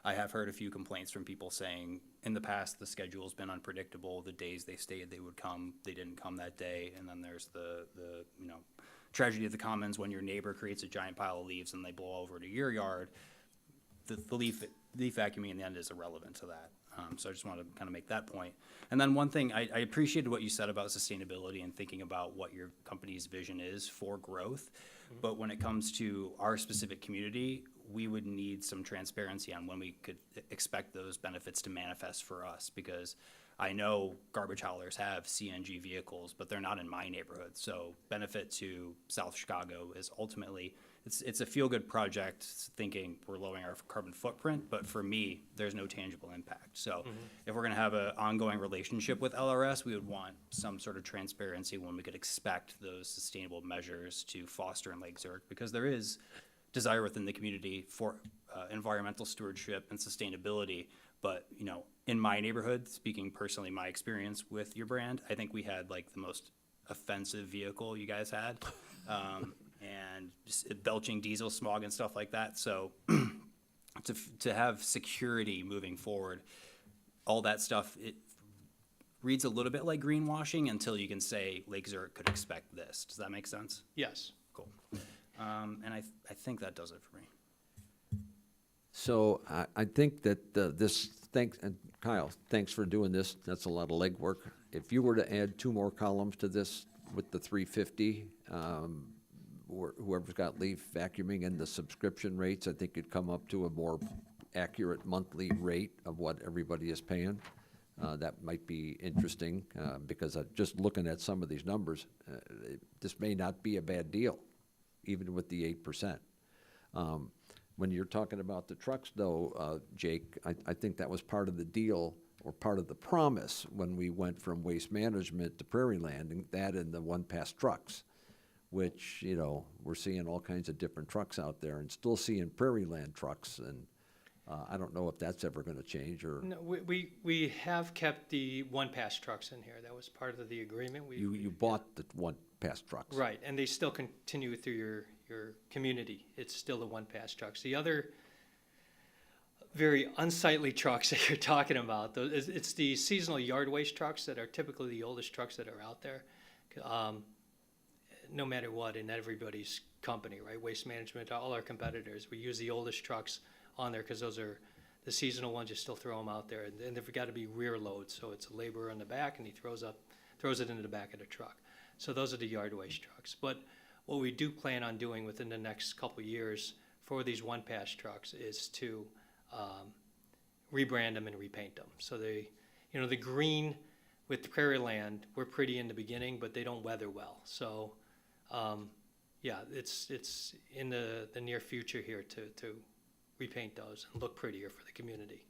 I have heard a few complaints from people saying in the past the schedule's been unpredictable. The days they stayed, they would come, they didn't come that day. And then there's the tragedy of the commons when your neighbor creates a giant pile of leaves and they blow over to your yard. The leaf vacuuming in the end is irrelevant to that. So I just wanted to kind of make that point. And then one thing, I appreciated what you said about sustainability and thinking about what your company's vision is for growth. But when it comes to our specific community, we would need some transparency on when we could expect those benefits to manifest for us, because I know garbage haulers have CNG vehicles, but they're not in my neighborhood. So benefit to South Chicago is ultimately, it's a feel-good project, thinking we're lowering our carbon footprint, but for me, there's no tangible impact. So if we're gonna have an ongoing relationship with LRS, we would want some sort of transparency when we could expect those sustainable measures to foster in Lake Zurich, because there is desire within the community for environmental stewardship and sustainability. But, in my neighborhood, speaking personally, my experience with your brand, I think we had like the most offensive vehicle you guys had. And just belching diesel smog and stuff like that. So to have security moving forward, all that stuff, it reads a little bit like greenwashing until you can say Lake Zurich could expect this. Does that make sense? Yes. Cool. And I think that does it for me. So I think that and Kyle, thanks for doing this. That's a lot of legwork. If you were to add 2 more columns to this with the 350, whoever's got leaf vacuuming and the subscription rates, I think it'd come up to a more accurate monthly rate of what everybody is paying. That might be interesting, because just looking at some of these numbers, this may not be a bad deal, even with the 8%. When you're talking about the trucks, though, Jake, I think that was part of the deal, or part of the promise, when we went from waste management to prairie landing, that and the one-pass trucks, which, we're seeing all kinds of different trucks out there, and still seeing prairie land trucks, and I don't know if that's ever gonna change, or. No, we have kept the one-pass trucks in here. That was part of the agreement. You bought the one-pass trucks. Right, and they still continue through your community. It's still the one-pass trucks. The other very unsightly trucks that you're talking about, it's the seasonal yard waste trucks that are typically the oldest trucks that are out there. No matter what, in everybody's company, right? Waste management, all our competitors, we use the oldest trucks on there because those are the seasonal ones. You still throw them out there, and they've got to be rear loads, so it's a laborer in the back, and he throws it into the back of the truck. So those are the yard waste trucks. But what we do plan on doing within the next couple years for these one-pass trucks is to rebrand them and repaint them. So the green with prairie land, we're pretty in the beginning, but they don't weather well. So it's in the near future here to repaint those and look prettier for the community.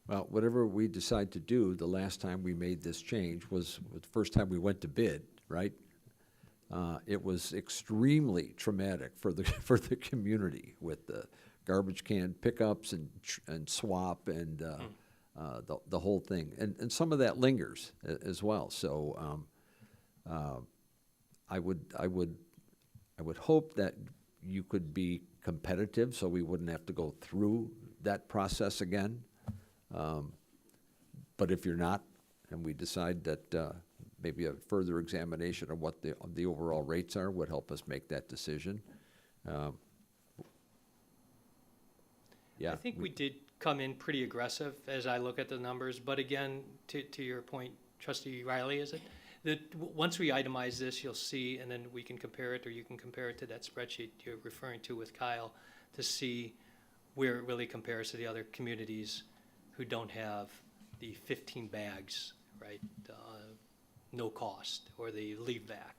Well, whatever we decide to do, the last time we made this change was the first time we went to bid, right? It was extremely traumatic for the community, with the garbage can pickups and swap and the whole thing, and some of that lingers as well. So I would hope that you could be competitive, so we wouldn't have to go through that process again. But if you're not, and we decide that maybe a further examination of what the overall rates are would help us make that decision. I think we did come in pretty aggressive as I look at the numbers, but again, to your point, Trustee Riley, is it? That once we itemize this, you'll see, and then we can compare it, or you can compare it to that spreadsheet you're referring to with Kyle to see where it really compares to the other communities who don't have the 15 bags, right? No cost, or the leave back.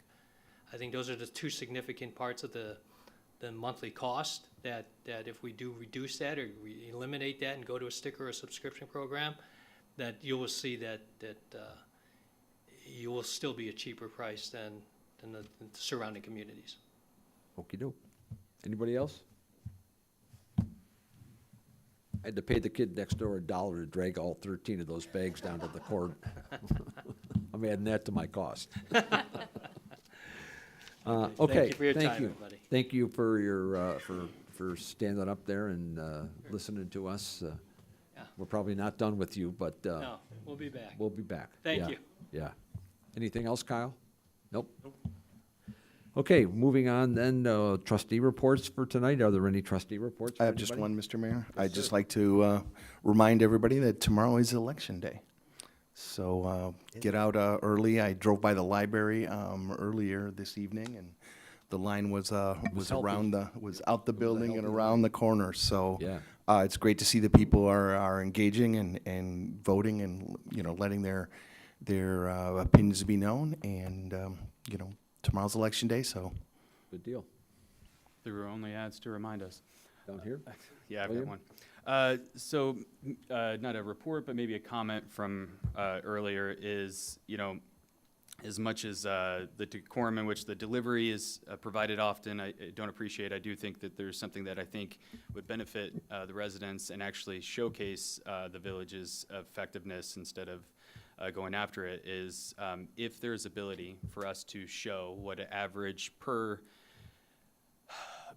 I think those are the two significant parts of the monthly cost that if we do reduce that or we eliminate that and go to a sticker or subscription program, that you will see that you will still be a cheaper price than the surrounding communities. Okey-doke. Anybody else? I had to pay the kid next door $1 to drag all 13 of those bags down to the court. I'm adding that to my cost. Okay, Thank you for your thank time, you. everybody. Thank you for your, for standing up there and listening to us. Yeah. We're probably not done with you, but No, we'll be back. we'll be back. Thank Yeah, you. Yeah. Anything else, Kyle? Nope. Okay, moving on then, trustee reports for tonight. Are there any trustee reports? I for have just anybody? one, Mr. Mayor. I'd just like to remind everybody that tomorrow is Election Day. So get out early. I drove by the library earlier this evening, and the line was healthy. was out the building and around the corner. So Yeah. it's great to see that people are engaging and voting and letting their opinions be known. And tomorrow's Election Day, so. Good deal. There were only ads to remind us. Down here? Yeah, I've William? got one. Not a report, but maybe a comment from earlier is, as much as the decorum in which the delivery is provided often, I don't appreciate. I do think that there's something that I think would benefit the residents and actually showcase the village's effectiveness instead of going after it, is if there's ability for us to show what an average per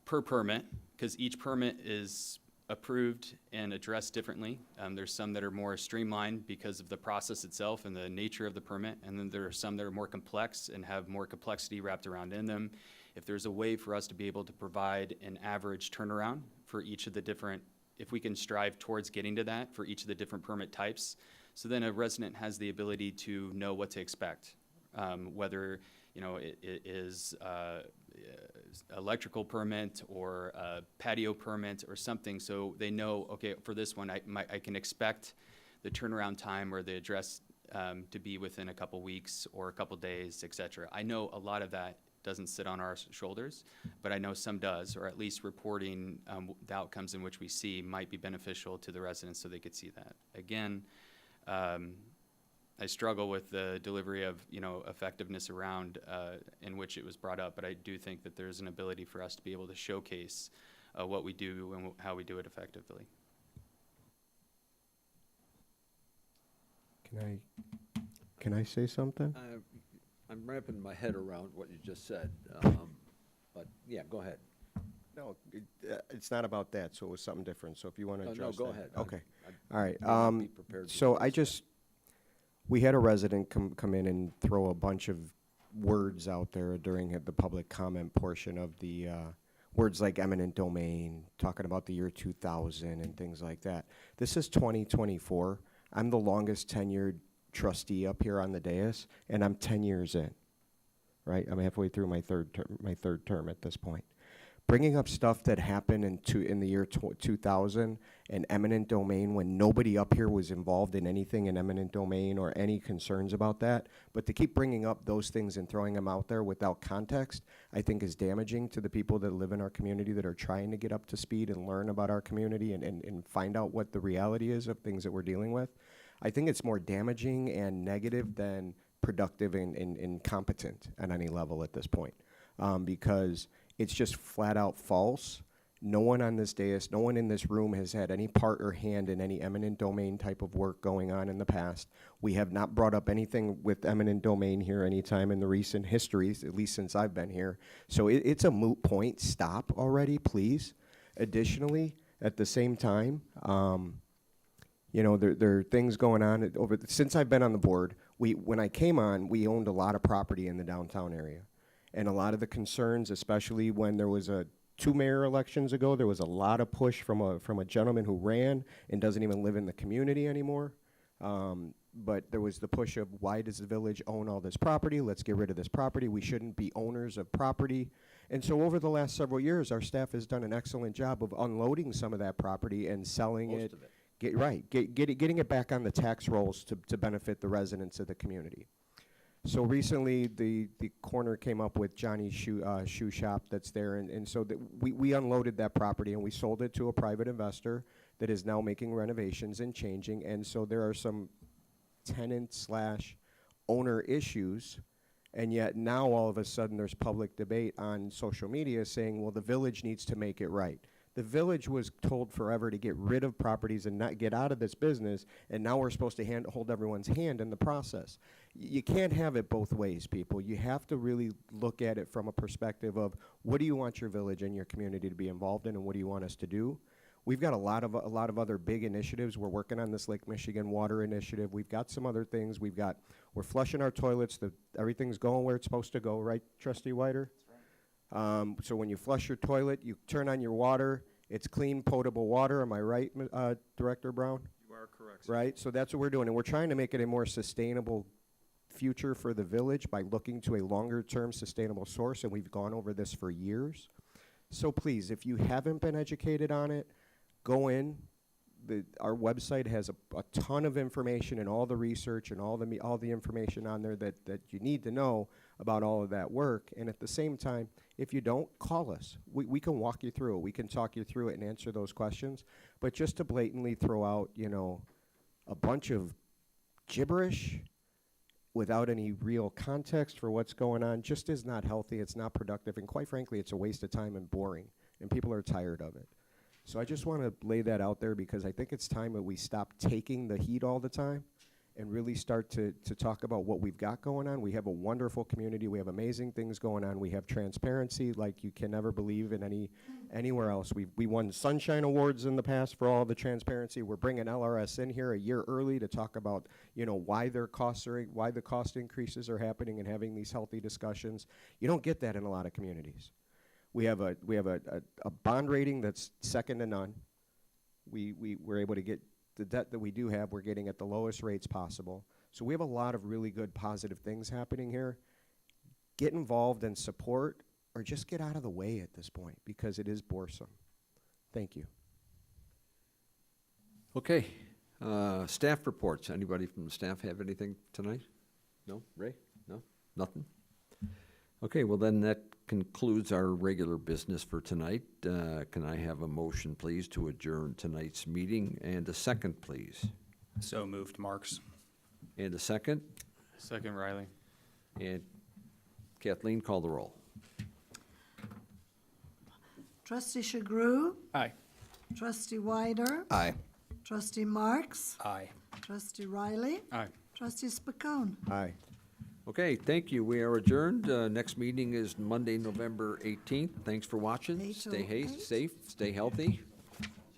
permit, because each permit is approved and addressed differently. There's some that are more streamlined because of the process itself and the nature of the permit, and then there are some that are more complex and have more complexity wrapped around in them. If there's a way for us to be able to provide an average turnaround for each of the different, if we can strive towards getting to that for each of the different permit types, so then a resident has the ability to know what to expect, whether it is electrical permit or a patio permit or something, so they know, okay, for this one, I can expect the turnaround time or the address to be within a couple weeks or a couple days, et cetera. I know a lot of that doesn't sit on our shoulders, but I know some does, or at least reporting the outcomes in which we see might be beneficial to the residents so they could see that. Again, I struggle with the delivery of, effectiveness around in which it was brought up, but I do think that there's an ability for us to be able to showcase what we do and how we do it effectively. Can I say something? I'm wrapping my head around what you just said, but yeah, go ahead. No, it's not about that, so it was something different, so if you want to No, address go that. ahead. Okay, I all right. may not be prepared to So address that. we had a resident come in and throw a bunch of words out there during the public comment portion of the, words like eminent domain, talking about the year 2000 and things like that. This is 2024. I'm the longest tenured trustee up here on the dais, and I'm 10 years in, right? I'm halfway through my third term at this point. Bringing up stuff that happened in the year 2000 and eminent domain when nobody up here was involved in anything in eminent domain or any concerns about that, but to keep bringing up those things and throwing them out there without context, I think is damaging to the people that live in our community that are trying to get up to speed and learn about our community and find out what the reality is of things that we're dealing with. I think it's more damaging and negative than productive and competent at any level at this point, because it's just flat out false. No one on this dais, no one in this room has had any part or hand in any eminent domain type of work going on in the past. We have not brought up anything with eminent domain here anytime in the recent history, at least since I've been here. So it's a moot point. Stop already, please. Additionally, at the same time, there are things going on since I've been on the board. When I came on, we owned a lot of property in the downtown area. And a lot of the concerns, especially when there was 2 mayor elections ago, there was a lot of push from a gentleman who ran and doesn't even live in the community anymore, But there was the push of, why does the village own all this property? Let's get rid of this property. We shouldn't be owners of property. And so over the last several years, our staff has done an excellent job of unloading some of that property and selling it. Most of it. Getting it back on the tax rolls to benefit the residents of the community. So recently, the corner came up with Johnny's shoe shop that's there, and so we unloaded that property and we sold it to a private investor that is now making renovations and changing, and so there are some tenant/owner issues, and yet now all of a sudden there's public debate on social media saying, well, the village needs to make it right. The village was told forever to get rid of properties and not get out of this business, and now we're supposed to hold everyone's hand in the process. You can't have it both ways, people. You have to really look at it from a perspective of, what do you want your village and your community to be involved in, and what do you want us to do? We've got a lot of other big initiatives. We're working on this Lake Michigan water initiative. We've got some other things. We're flushing our toilets. Everything's going where it's supposed to go, right, Trustee Whiter? So when you flush your toilet, you turn on your water, it's clean, potable water. Am I right, Director Brown? You are correct, sir. Right, so that's what we're doing, and we're trying to make it a more sustainable future for the village by looking to a longer-term sustainable source, and we've gone over this for years. So please, if you haven't been educated on it, go in. Our website has a ton of information and all the research and all the information on there that you need to know about all of that work. And at the same time, if you don't, call us. We can walk you through it. We can talk you through it and answer those questions. But just to blatantly throw out, a bunch of gibberish without any real context for what's going on just is not healthy. It's not productive. And quite frankly, it's a waste of time and boring. And people are tired of it. So I just want to lay that out there because I think it's time that we stop taking the heat all the time and really start to talk about what we've got going on. We have a wonderful community. We have amazing things going on. We have transparency like you can never believe in anywhere else. We won Sunshine Awards in the past for all the transparency. We're bringing LRS in here a year early to talk about why the cost increases are happening and having these healthy discussions. You don't get that in a lot of communities. We have a bond rating that's second to none. We're able to get the debt that we do have, we're getting at the lowest rates possible. So we have a lot of really good positive things happening here. Get involved and support, or just get out of the way at this point because it is boresome. Thank you. Okay, staff reports. Anybody from the staff have anything tonight? No? Ray? No? Nothing? Okay, well then that concludes our regular business for tonight. Can I have a motion, please, to adjourn tonight's meeting? And a second, please. So moved, Marks. And a second? Second, Riley. And Kathleen, call the roll. Trustee Chagru, Aye. Trustee Wider, Aye. Trustee Marks, Aye. Trustee Riley, Aye. Trustee Spacone. Aye. Okay, thank you. We are adjourned. Next meeting is Monday, November 18th. Thanks for watching. Stay 8:08. safe, stay healthy.